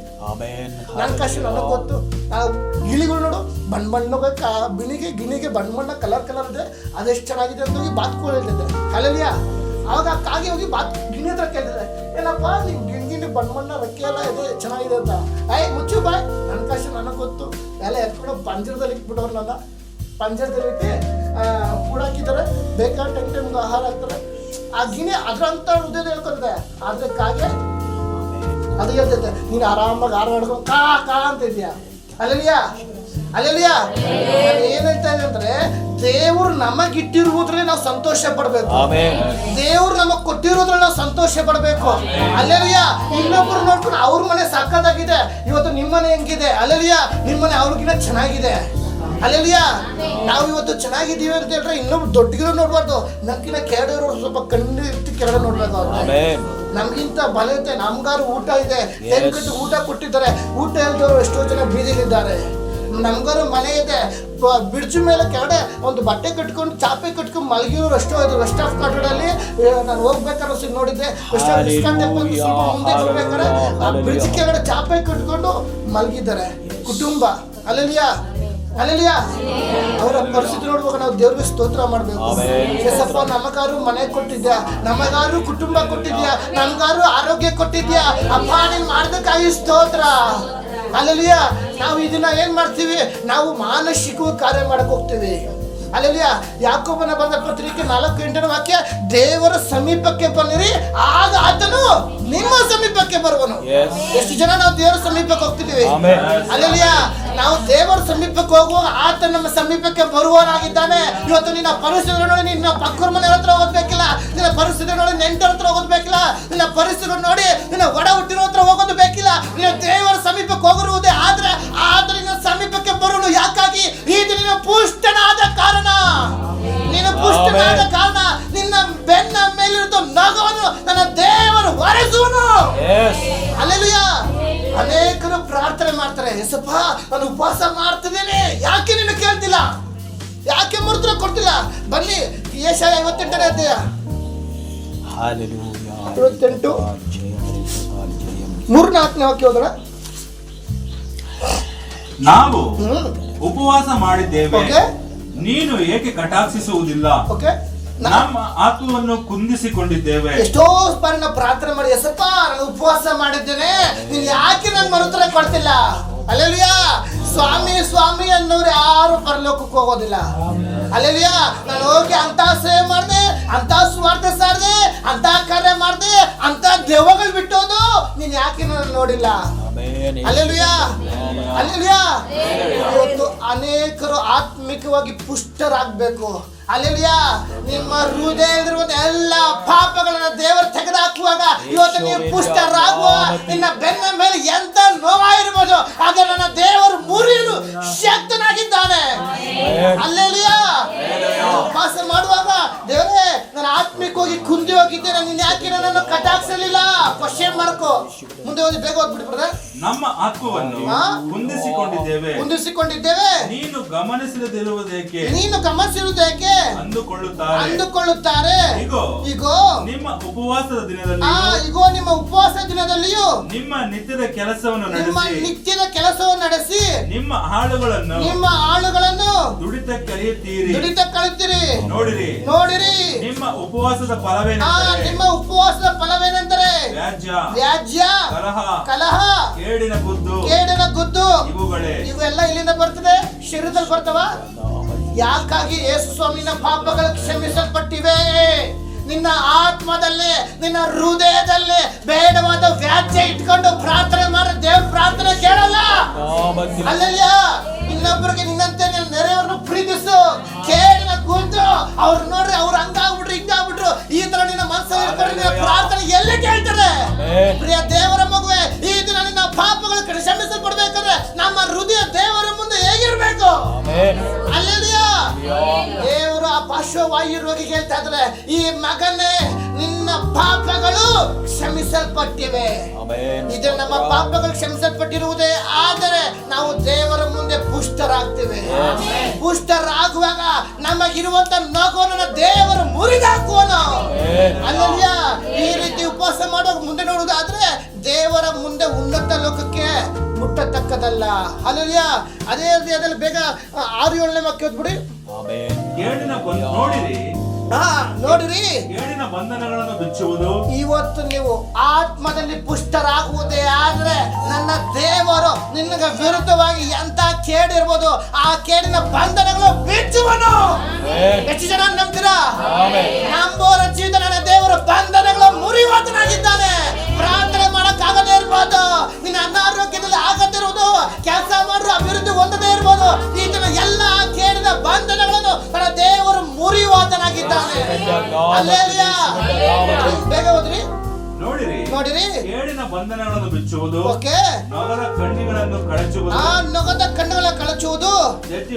ನನ್ನ ಕಷ್ಟ ನನಗೆ ಗೊತ್ತು. ನಾವು ಗಿಳಿಗಳು ನೋಡು ಬಣ್ಣ ಬಣ್ಣ ಗಿಣಿಗೆ ಬಣ್ಣ ಕಲರ್ ಇದೆ, ಅದೆಷ್ಟು ಚೆನ್ನಾಗಿದೆ ಅಂತ ಹೋಗಿ ಬಾತ್ಕೋಳಿ ಹೇಳ್ತಿದ್ದೆ ಅಲ್ಲಲ್ಯಾ. ಆವಾಗ ಆ ಕಾಗೆ ಹೋಗಿ ಗಿಣಿ ಹತ್ರ ಕೇಳ್ತಿದ್ದೆ, ಏನಪ್ಪ ನಿನ್ ಗಿಣಿ ಬಣ್ಣ ರೆಕ್ಕೆ ಎಲ್ಲ ಇದೆ ಚೆನ್ನಾಗಿದೆ ಅಂತ. ಮುಚ್ಚು ಬಾಯ್, ನನ್ನ ಕಷ್ಟ ನನಗೆ ಗೊತ್ತು, ಎಲ್ಲ ಎತ್ಕೊಂಡು ಪಂಜರದಲ್ಲಿ ಇಟ್ಬಿಟ್ಟವ್ರು, ನನ್ನ ಪಂಜರದಲ್ಲಿ ಇಟ್ಟು ಕೂಡಾಕಿದ್ದಾರೆ, ಬೇಕಾದ ಟೈಮ್ಗೆ ಆಹಾರ ಹಾಕ್ತಾರೆ. ಆ ಗಿಣಿ ಅದ್ರಂತ ಹೃದಯ ಹೇಳ್ಕೊತಿದೆ, ಆದ್ರೆ ಕಾಗೆ ಅದು ಹೇಳ್ತೈತೆ ನೀನು ಆರಾಮಾಗಿ ಆಹಾರ ಹಿಡ್ಕೊಂಡು ಕಾ ಕಾ ಅಂತ ಇದೆಯಾ ಅಲ್ಲಲ್ಯಾ. ಏನ್ ಹೇಳ್ತಾ ಇದೆ ಅಂದ್ರೆ ದೇವ್ರು ನಮಗಿಟ್ಟಿರುವುದ್ರಲ್ಲಿ ನಾವು ಸಂತೋಷ ಪಡ್ಬೇಕು, ದೇವ್ರು ನಮಗ್ ಕೊಟ್ಟಿರೋದ್ರಲ್ಲಿ ನಾವು ಸಂತೋಷ ಪಡ್ಬೇಕು ಅಲ್ಲಲ್ಯಾ. ಇನ್ನೊಬ್ರು ನೋಡ್ಕೊಂಡು ಅವ್ರ ಮನೆ ಸಾಕಾಗಿದೆ, ಇವತ್ತು ನಿಮ್ಮನೆ ಹೆಂಗಿದೆ ಅಲ್ಲಲ್ಯಾ, ನಿಮ್ಮನೆ ಅವ್ರಿಗಿನ್ನ ಚೆನ್ನಾಗಿದೆ ಅಲ್ಲಲ್ಯಾ. ನಾವು ಇವತ್ತು ಚೆನ್ನಾಗಿದ್ದೀವಿ ಅಂತ ಹೇಳಿದ್ರೆ ಇನ್ನೊಬ್ರು ದೊಡ್ಡಗಿರೋ ನೋಡ್ಬಾರ್ದು, ನಮ್ಗಿನ್ನ ಕೆರಡಿರೋ ಸ್ವಲ್ಪ ಕಣ್ಣು ಇಟ್ಟು ಕೆರಡ ನೋಡ್ಬೇಕು. ನಮ್ಗಿಂತ ಬಲ ಐತೆ, ನಮ್ಗಾರು ಊಟ ಇದೆ, ಕಟ್ಟಿ ಊಟ ಕೊಟ್ಟಿದ್ದಾರೆ, ಊಟ ಇಲ್ದವರು ಎಷ್ಟೋ ಜನ ಬೀದಿಲಿದ್ದಾರೆ. ನಮ್ಗಾರು ಮನೆ ಇದೆ, ಬಿಡ್ಜು ಮೇಲೆ ಕೆಳಗಡೆ ಒಂದು ಬಟ್ಟೆ ಕಟ್ಕೊಂಡು ಚಾಪೆ ಕಟ್ಕೊಂಡು ಮಲಗಿರೋರು ಎಷ್ಟೋ ಇದು. ವೆಸ್ಟ್ ಆಫ್ ಕಾಟೋಡಲ್ಲಿ ನಾನು ಹೋಗ್ಬೇಕಾದ್ರೆ ನೋಡಿದ್ದೆ, ವೆಸ್ಟ್ ಆಫ್ ಇಸ್ಕಾನ್ ಟೆಂಪಲ್ ಸ್ವಲ್ಪ ಮುಂದೆ ಬರ್ಬೇಕಾದ್ರೆ ಆ ಬ್ರಿಡ್ಜ್ ಕೆಳಗಡೆ ಚಾಪೆ ಕಟ್ಕೊಂಡು ಮಲಗಿದ್ದಾರೆ ಕುಟುಂಬ ಅಲ್ಲಲ್ಯಾ. ಅವರ ಪರಿಸ್ಥಿತಿ ನೋಡ್ಬೇಕು, ನಾವು ದೇವ್ರಿಗೆ ಸ್ತೋತ್ರ ಮಾಡ್ಬೇಕು. ಯೇಸಪ್ಪ ನಮಗಾರು ಮನೆ ಕೊಟ್ಟಿದ್ಯಾ, ನಮಗಾರು ಕುಟುಂಬ ಕೊಟ್ಟಿದ್ಯಾ, ನಮಗಾರು ಆರೋಗ್ಯ ಕೊಟ್ಟಿದ್ಯಾ, ಅಪ್ಪ ನೀನ್ ಮಾಡ್ಬೇಕಾಗಿ ಸ್ತೋತ್ರ ಅಲ್ಲಲ್ಯಾ. ನಾವು ಇದನ್ನ ಏನ್ ಮಾಡ್ತೀವಿ, ನಾವು ಮಾನಸಿಕ ಕಾರ್ಯ ಮಾಡಕ್ ಹೋಗ್ತೀವಿ ಅಲ್ಲಲ್ಯಾ. ಯಾಕೋಬನ ಬರೆದ ಪತ್ರಿಕೆ 4:8 ವಾಕ್ಯ, ದೇವರ ಸಮೀಪಕ್ಕೆ ಬನ್ನಿರಿ ಆಗ ಆತನು ನಿಮ್ಮ ಸಮೀಪಕ್ಕೆ ಬರುವನು. ಎಷ್ಟು ಜನ ನಾವು ದೇವರ ಸಮೀಪಕ್ಕೆ ಹೋಗ್ತಿದ್ದೀವಿ ಅಲ್ಲಲ್ಯಾ. ನಾವು ದೇವರ ಸಮೀಪಕ್ಕೆ ಹೋಗುವಾಗ ಆತ ನಮ್ಮ ಸಮೀಪಕ್ಕೆ ಬರುವನಾಗಿದ್ದಾನೆ. ಇವತ್ತು ನಿನ್ನ ಪರಿಸ್ಥಿತಿ ನೋಡಿ ನಿನ್ನ ಪಕ್ಕದ ಮನೆ ಹತ್ರ ಹೋಗ್ಬೇಕಿಲ್ಲ, ನಿನ್ನ ಪರಿಸ್ಥಿತಿ ನೋಡಿ ನೆಂಟರ ಹತ್ರ ಹೋಗೋದ್ಬೇಕಿಲ್ಲ, ನಿನ್ನ ಪರಿಸ್ಥಿತಿ ನೋಡಿ ನಿನ್ನ ಒಡ ಹುಟ್ಟಿರೋ ಹತ್ರ ಹೋಗೋದು ಬೇಕಿಲ್ಲ, ನಿನ್ನ ದೇವರ ಸಮೀಪಕ್ಕೆ ಹೋಗಿರುವುದೇ ಆದ್ರೆ ಆತ ನಿನ್ನ ಸಮೀಪಕ್ಕೆ ಬರುವನು. ಯಾಕಾಗಿ? ಇದು ನಿನ್ನ ಪುಷ್ಟನಾದ ಕಾರಣ, ನಿನ್ನ ಪುಷ್ಟನಾದ ಕಾರಣ, ನಿನ್ನ ಬೆನ್ನ ಮೇಲಿರುತ್ತ ನಗವನ್ನು ನನ್ನ ದೇವರು ಹೊರಸುವನು ಅಲ್ಲೆಲೂಯಾ. ಅನೇಕರು ಪ್ರಾರ್ಥನೆ ಮಾಡ್ತಾರೆ, ಯೇಸಪ್ಪ ನಾನು ಉಪವಾಸ ಮಾಡ್ತಿದ್ದೇನೆ, ಯಾಕೆ ನೀನು ಕೇಳ್ತಿಲ್ಲ, ಯಾಕೆ ಮುರುತ್ರ ಕೊಡ್ತಿಲ್ಲ? ಬನ್ನಿ ಯೆಶಾಯ 58ನೇ ಅಧ್ಯಾಯ 28 3-4ನೇ ವಾಕ್ಯ ಹೋಗೋಣ. ನಾವು ಉಪವಾಸ ಮಾಡಿದ್ದೇವೆ, ನೀನು ಏಕೆ ಕಟಾಕ್ಷಿಸುವುದಿಲ್ಲ, ನಮ್ಮ ಆತ್ಮವನ್ನು ಕುಂದಿಸಿಕೊಂಡಿದ್ದೇವೆ. ಎಷ್ಟೋ ಬಾರಿ ನಾವು ಪ್ರಾರ್ಥನೆ ಮಾಡಿ, ಯೇಸಪ್ಪ ನಾನು ಉಪವಾಸ ಮಾಡಿದ್ದೇನೆ, ನೀನ್ ಯಾಕೆ ನನ್ ಮರುತ್ತರ ಕೊಡ್ತಿಲ್ಲ? ಅಲ್ಲೆಲೂಯಾ. ಸ್ವಾಮಿ ಸ್ವಾಮಿ ಅನ್ನೋರು ಯಾರು ಪರಲೋಕಕ್ಕೆ ಹೋಗೋದಿಲ್ಲ ಅಲ್ಲೆಲೂಯಾ. ನಾನು ಹೋಗಿ ಅಂತ ಸೇವೆ ಮಾಡಿದೆ, ಅಂತ ಸ್ವಾರ್ಥ ಸಾರಿದೆ, ಅಂತ ಕಾರ್ಯ ಮಾಡಿದೆ, ಅಂತ ದೆವ್ವಗಳು ಬಿಟ್ಟೋದು, ನೀನ್ ಯಾಕೆ ನನ್ನ ನೋಡಿಲ್ಲ? ಅಲ್ಲೆಲೂಯಾ. ಇವತ್ತು ಅನೇಕರು ಆತ್ಮಿಕವಾಗಿ ಪುಷ್ಟರಾಗಬೇಕು ಅಲ್ಲೆಲೂಯಾ. ನಿಮ್ಮ ಹೃದಯದಲ್ಲಿರುವ ಎಲ್ಲ ಪಾಪಗಳನ್ನ ದೇವರು ತೆಗೆದುಹಾಕುವಾಗ ಇವತ್ತು ನೀವು ಪುಷ್ಟರಾಗುವ. ನಿನ್ನ ಬೆನ್ನ ಮೇಲೆ ಎಂತ ನೋವಾಗಿರ್ಬೋದು, ಆಗ ನನ್ನ ದೇವರು ಮುರಿಯಲು ಶಕ್ತನಾಗಿದ್ದಾನೆ ಅಲ್ಲೆಲೂಯಾ. ಉಪವಾಸ ಮಾಡುವಾಗ ದೇವರೇ ನಾನು ಆತ್ಮಿಕವಾಗಿ ಕುಂದಿ ಹೋಗಿದ್ದೇನೆ, ನೀನ್ ಯಾಕೆ ನನ್ನನ್ನು ಕಟಾಕ್ಷಲಿಲ್ಲ? Question mark. ಮುಂದೆ ಹೋಗಿ ಬೇಗ ಓದ್ಬಿಟ್ಟು ನಮ್ಮ ಆತ್ಮವನ್ನು ಕುಂದಿಸಿಕೊಂಡಿದ್ದೇವೆ, ನೀನು ಗಮನಿಸಿರುವುದೇಕೆ ಅಂದುಕೊಳ್ಳುತ್ತಾರೆ. ಇಗೋ ನಿಮ್ಮ ಉಪವಾಸದ ದಿನದಲ್ಲಿಯೂ ನಿಮ್ಮ ನಿತ್ಯದ ಕೆಲಸವನ್ನು ನಡೆಸಿ ನಿಮ್ಮ ಆಳುಗಳನ್ನು ದುಡಿತ ಕಳೆಯುತ್ತೀರಿ. ನೋಡಿರಿ ನಿಮ್ಮ ಉಪವಾಸದ ಫಲವೇನೆಂದರೆ ವ್ಯಾಜ್ಯ, ಕಲಹ, ಕೇಡಿನ ಗುದ್ದು ಇವೆಲ್ಲ ಇಲ್ಲಿಂದ ಬರ್ತದೆ, ಶರೀರದಲ್ಲಿ ಬರ್ತವ. ಯಾಕಾಗಿ ಯೇಸು ಸ್ವಾಮಿನ ಪಾಪಗಳು ಕ್ಷಮಿಸಲ್ಪಟ್ಟಿವೆ. ನಿನ್ನ ಆತ್ಮದಲ್ಲಿ, ನಿನ್ನ ಹೃದಯದಲ್ಲಿ ಬೇಡವಾದ ವ್ಯಾಜ್ಯ ಇಟ್ಕೊಂಡು ಪ್ರಾರ್ಥನೆ ಮಾಡಿ ದೇವ್ರ ಪ್ರಾರ್ಥನೆ ಕೇಳಲ್ಲ ಅಲ್ಲಯ್ಯ. ಇನ್ನೊಬ್ಬರಿಗೆ ನಿನ್ನಂತೆ ನೆರೆಯವ್ರನ್ನು ಪ್ರೀತಿಸು. ಕೇಳಿನ ಗುದ್ದು ಅವ್ರು ನೋಡ್ರಿ, ಅವ್ರು ಹಂಗಾಗ್ಬಿಟ್ರು ಹಿಂಗಾಗ್ಬಿಟ್ರು, ಈ ತರ ನಿನ್ನ ಮನಸ್ಸಲ್ಲಿ ಇಟ್ಕೊಂಡು ನಿನ್ನ ಪ್ರಾರ್ಥನೆ ಎಲ್ಲಿ ಕೇಳ್ತಾರೆ? ಪ್ರಿಯ ದೇವರ ಮಗುವೆ, ಈ ದಿನ ನಿನ್ನ ಪಾಪಗಳು ಕ್ಷಮಿಸಲ್ಪಡ್ಬೇಕಾದ್ರೆ ನಮ್ಮ ಹೃದಯ ದೇವರ ಮುಂದೆ ಹೇಗಿರ್ಬೇಕು? ಅಲ್ಲೆಲ್ಲೂಯಾ. ದೇವರು ಆ ಪಾರ್ಶ್ವ ಪಾರ್ಶ್ವವಾಯು ರೋಗಿಗೆ ಹೇಳ್ತಾ ಇದ್ರೆ, ಈ ಮಗನೇ ನಿನ್ನ ಪಾಪಗಳು ಕ್ಷಮಿಸಲ್ಪಟ್ಟಿವೆ. ಇದು ನಮ್ಮ ಪಾಪಗಳು ಕ್ಷಮಿಸಲ್ಪಟ್ಟಿರುವುದೇ ಆದರೆ ನಾವು ದೇವರ ಮುಂದೆ ಪುಷ್ಟರಾಗ್ತೇವೆ. ಪುಷ್ಟರಾಗುವಾಗ ನಮಗಿರುವಂತ ನಗುವನ್ನು ದೇವರು ಮುರಿದಾಕುವನು. ಅಲ್ಲಲ್ಯ ಈ ರೀತಿ ಉಪವಾಸ ಮಾಡುವಾಗ ಮುಂದೆ ನೋಡುವುದಾದ್ರೆ ದೇವರ ಮುಂದೆ ಉನ್ನತ ಲೋಕಕ್ಕೆ ಮುಟ್ಟತಕ್ಕದಲ್ಲ. ಅಲ್ಲಲ್ಯ ಅದೇ ಅದ್ರಲ್ಲಿ ಬೇಗ 6-7ನೇ ವಾಕ್ಯ ಓದ್ಬಿಡಿ. ನೋಡಿರಿ, ಕೇಡಿನ ಬಂಧನಗಳನ್ನು ಬಿಚ್ಚುವುದು. ಇವತ್ತು ನೀವು ಆತ್ಮದಲ್ಲಿ ಪುಷ್ಟರಾಗುವುದೇ ಆದ್ರೆ ನನ್ನ ದೇವರು ನಿನಗೆ ವಿರುದ್ಧವಾಗಿ ಎಂತ ಕೇಡಿರ್ಬೋದು ಆ ಕೇಡಿನ ಬಂಧನಗಳು ಬಿಚ್ಚುವನು. ಹೆಚ್ಚು ಜನ ನಂಬ್ತೀರಾ? ನಂಬೋರ ಜೀವಿತ ನನ್ನ ದೇವರ ಬಂಧನಗಳು ಮುರಿಯುವಂತನಾಗಿದ್ದಾನೆ. ಪ್ರಾರ್ಥನೆ ಮಾಡಕ್ಕಾಗದೇ ಇರ್ಬೋದು, ನಿನ್ನ ಅನಾರೋಗ್ಯದಲ್ಲಿ ಆಗದಿರುವುದು, ಕೆಲಸ ಮಾಡ್ರು ಅಭಿವೃದ್ಧಿ ಹೊಂದದೇ ಇರ್ಬೋದು, ಈತನ ಎಲ್ಲ ಕೇಡಿನ ಬಂಧನಗಳನ್ನು ನನ್ನ ದೇವರು ಮುರಿಯುವಂತನಾಗಿದ್ದಾನೆ. ಹಲ್ಲೆಲೂಯಾ. ಬೇಗ ಓದ್ರಿ. ನೋಡಿರಿ, ಕೇಡಿನ ಬಂಧನಗಳನ್ನು ಬಿಚ್ಚುವುದು, ಓಕೆ, ನೊಗದ ಕಣ್ಣುಗಳನ್ನು ಕಳಚುವುದು, ನೊಗದ ಕಣ್ಣುಗಳ ಕಳಚುವುದು, ಜಜ್ಜಿ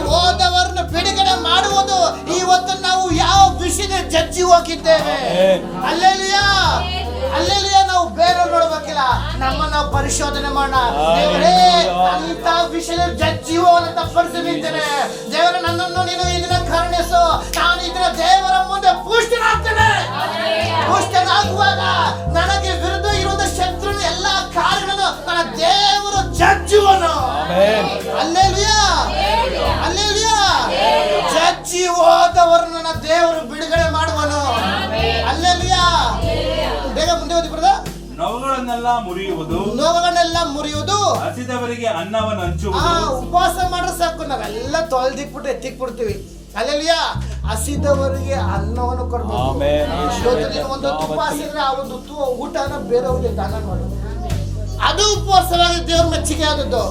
ಹೋದವರನ್ನು ಬಿಡುಗಡೆ ಮಾಡುವುದು. ಇವತ್ತು ನಾವು ಯಾವ ವಿಷಯದ ಜಜ್ಜಿ ಹೋಗಿದ್ದೇವೆ? Hallelujah, hallelujah. ನಾವು ಬೇರೆ ನೋಡ್ಬೇಕಿಲ್ಲ, ನಾವು ಪರಿಶೋಧನೆ ಮಾಡೋಣ. ದೇವರೇ, ಅಂತ ವಿಷಯದಲ್ಲಿ ಜಜ್ಜಿ ಹೋಗಂತ ಪರಿಸ್ಥಿತಿ ನಿಂತೇನೆ. ದೇವರ ನನ್ನನ್ನು ನೀನು ಇದನ್ನ ಕರುಣಿಸು. ನಾನು ಇದನ್ನ ದೇವರ ಮುಂದೆ ಪುಷ್ಟನಾಗ್ತೇನೆ. ಪುಷ್ಟನಾಗುವಾಗ ನನಗೆ ವಿರುದ್ಧ ಇರುವ ಶತ್ರುನ ಎಲ್ಲ ಕಾರ್ಯಗಳನ್ನು ನನ್ನ ದೇವರು ಜಜ್ಜುವನು. Hallelujah, hallelujah. ಜಜ್ಜಿ ಹೋದವರು ನನ್ನ ದೇವರು ಬಿಡುಗಡೆ ಮಾಡುವನು. ಹಲ್ಲೆಲೂಯಾ. ಬೇಗ ಮುಂದೆ ಓದಿ ಬ್ರದರ್. ನೋವುಗಳನ್ನೆಲ್ಲ ಮುರಿಯುವುದು, ಹಸಿದವರಿಗೆ ಅನ್ನವನ್ನು ಹಂಚುವುದು. ಉಪವಾಸ ಮಾಡ್ರೆ ಸಾಕು, ನಾವೆಲ್ಲ ತೊಳೆದಿಕ್ಬಿಟ್ಟು ಎತ್ತಿಕ್ಬಿಡ್ತೀವಿ. ಅಲ್ಲೆಲ್ಲೂಯಾ. ಹಸಿದವರಿಗೆ ಅನ್ನವನ್ನು ಕೊಡ್ಬೇಕು. ಒಂದು ಉಪವಾಸ ಇದ್ರೆ ಆ ಒಂದು ಊಟನ ಬೇರೆಯವ್ರಿಗೆ ದಾನ ಮಾಡೋದು, ಅದು ಉಪವಾಸವಾಗಿ ದೇವ್ರ ಮೆಚ್ಚುಗೆ ಆದದ್ದು.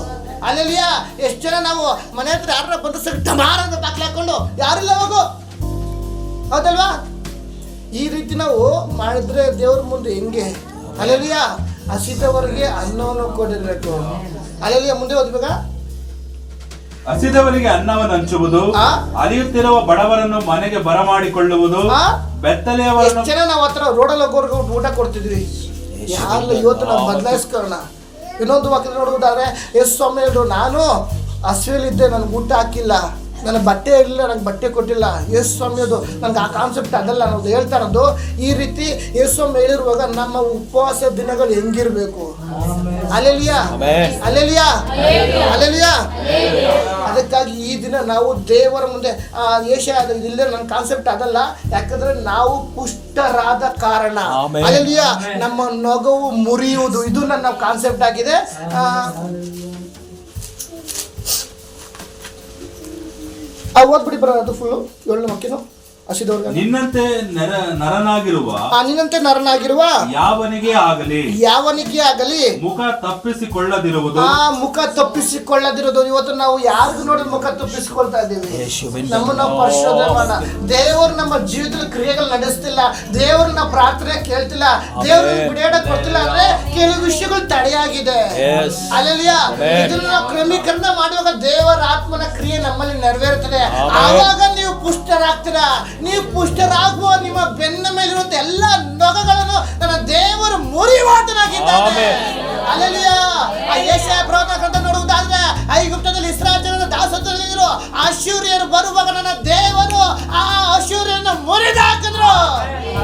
ಅಲ್ಲೆಲ್ಲೂಯಾ. ಎಷ್ಟು ಜನ ನಾವು ಮನೆ ಹತ್ರ ಯಾರ ಬಂದ ಸರಿ ಡಮಾರ ಅಂತ ಬಾಕ್ಲಿ ಹಾಕೊಂಡು ಯಾರಿಲ್ಲ ಹೋಗು, ಹೌದಲ್ವಾ? ಈ ರೀತಿ ನಾವು ಮಾಡಿದ್ರೆ ದೇವ್ರ ಮುಂದೆ ಹೆಂಗೆ? ಅಲ್ಲೆಲ್ಲೂಯಾ. ಹಸಿದವರಿಗೆ ಅನ್ನವನ್ನು ಕೊಡಿರ್ಬೇಕು. ಅಲ್ಲೆಲ್ಲೂಯಾ. ಮುಂದೆ ಓದ್ಬೇಕಾ? ಹಸಿದವರಿಗೆ ಅನ್ನವನ್ನು ಹಂಚುವುದು, ಅಲಿಯುತ್ತಿರುವ ಬಡವರನ್ನು ಮನೆಗೆ ಬರಮಾಡಿಕೊಳ್ಳುವುದು, ಬೆತ್ತಲೆಯವರನ್ನು. ಜನ ನಾವು ಹತ್ರ ರೋಡಲ್ಲಿ ಹೋಗೋರ್ಗೆ ಊಟ ಕೊಡ್ತಿದ್ವಿ. ಯಾರು ಇವತ್ತು ನಾವು ಬದಲಾಯಿಸ್ಕೊಳ್ಳೋಣ. ಇನ್ನೊಂದು ವಾಕ್ಯ ನೋಡುವುದಾದ್ರೆ, ಯೇಸು ಸ್ವಾಮಿ ಹೇಳಿದ್ರು, ನಾನು ಹಸಿವೆಲಿದ್ದೆ, ನನಗೆ ಊಟ ಹಾಕಿಲ್ಲ, ನನ್ನ ಬಟ್ಟೆ ಇರಲಿಲ್ಲ, ನನಗೆ ಬಟ್ಟೆ ಕೊಟ್ಟಿಲ್ಲ. ಯೇಸು ಸ್ವಾಮಿಯದು ನನಗೆ ಆ ಕಾನ್ಸೆಪ್ಟ್ ಅದಲ್ಲ, ನಾವು ಹೇಳ್ತಾ ಇರೋದು ಈ ರೀತಿ. ಯೇಸು ಸ್ವಾಮಿ ಹೇಳಿರುವಾಗ ನಮ್ಮ ಉಪವಾಸ ದಿನಗಳು ಹೆಂಗಿರ್ಬೇಕು? Hallelujah, hallelujah, hallelujah. ಅದಕ್ಕಾಗಿ ಈ ದಿನ ನಾವು ದೇವರ ಮುಂದೆ ಇಲ್ಲೇ ನನ್ನ ಕಾನ್ಸೆಪ್ಟ್ ಅದಲ್ಲ, ಯಾಕಂದ್ರೆ ನಾವು ಪುಷ್ಟರಾದ ಕಾರಣ. ಹಲ್ಲೆಲೂಯಾ. ನಮ್ಮ ನೊಗವು ಮುರಿಯುವುದು, ಇದು ನನ್ನ ಕಾನ್ಸೆಪ್ಟ್ ಆಗಿದೆ. ಓದ್ಬಿಡಿ ಬರ, ಅದು ಫುಲ್ಲು 7ನೇ ವಾಕ್ಯನು. ನಿನ್ನಂತೆ ನರನಾಗಿರುವ ಯಾವನಿಗೆ ಆಗಲಿ ಮುಖ ತಪ್ಪಿಸಿಕೊಳ್ಳದಿರುವುದು. ಇವತ್ತು ನಾವು ಯಾರಿಗೂ ನೋಡಿ ಮುಖ ತಪ್ಪಿಸಿಕೊಳ್ತಾ ಇದ್ದೀವಿ. ನಮ್ಮನ್ನ ಪರಿಶೋಧನೆ ಮಾಡೋಣ. ದೇವರು ನಮ್ಮ ಜೀವಿತದ ಕ್ರಿಯೆಗಳು ನಡೆಸ್ತಿಲ್ಲ, ದೇವರು ನಾವು ಪ್ರಾರ್ಥನೆ ಕೇಳ್ತಿಲ್ಲ, ದೇವರು ಬಿಡುಗಡೆ ಕೊಡ್ತಿಲ್ಲ ಅಂದ್ರೆ ಕೆಲವು ವಿಷಯಗಳು ತಡೆಯಾಗಿದೆ. ಹಲ್ಲೆಲೂಯಾ. ಇದನ್ನ ನಾವು ಕ್ರಮೀಕರಣ ಮಾಡುವಾಗ ದೇವರ ಆತ್ಮನ ಕ್ರಿಯೆ ನಮ್ಮಲ್ಲಿ ನೆರವೇರುತ್ತದೆ. ಆವಾಗ ನೀವು ಪುಷ್ಟರಾಗ್ತೀರಾ. ನೀವು ಪುಷ್ಟರಾಗುವ ನಿಮ್ಮ ಬೆನ್ನ ಮೇಲಿರುವಂತ ಎಲ್ಲ ನೊಗಗಳನ್ನು ನನ್ನ ದೇವರು ಮುರಿಯುವಾತನಾಗಿದ್ದಾನೆ. ಹಲ್ಲೆಲೂಯಾ. ಯೆಶಾಯ ಪ್ರವಾದನ ಗ್ರಂಥ ನೋಡುವುದಾದ್ರೆ, ಐಗುಪ್ತದಲ್ಲಿ ಇಸ್ರಾಯೇಲ್ ಜನರ ದಾಸತ್ವದಲ್ಲಿದ್ದರು, ಅಶ್ಶೂರ್ಯರು ಬರುವಾಗ ನನ್ನ ದೇವರು ಆ ಅಶ್ಶೂರ್ಯರನ್ನು ಮುರಿದು ಹಾಕಿದ್ರು.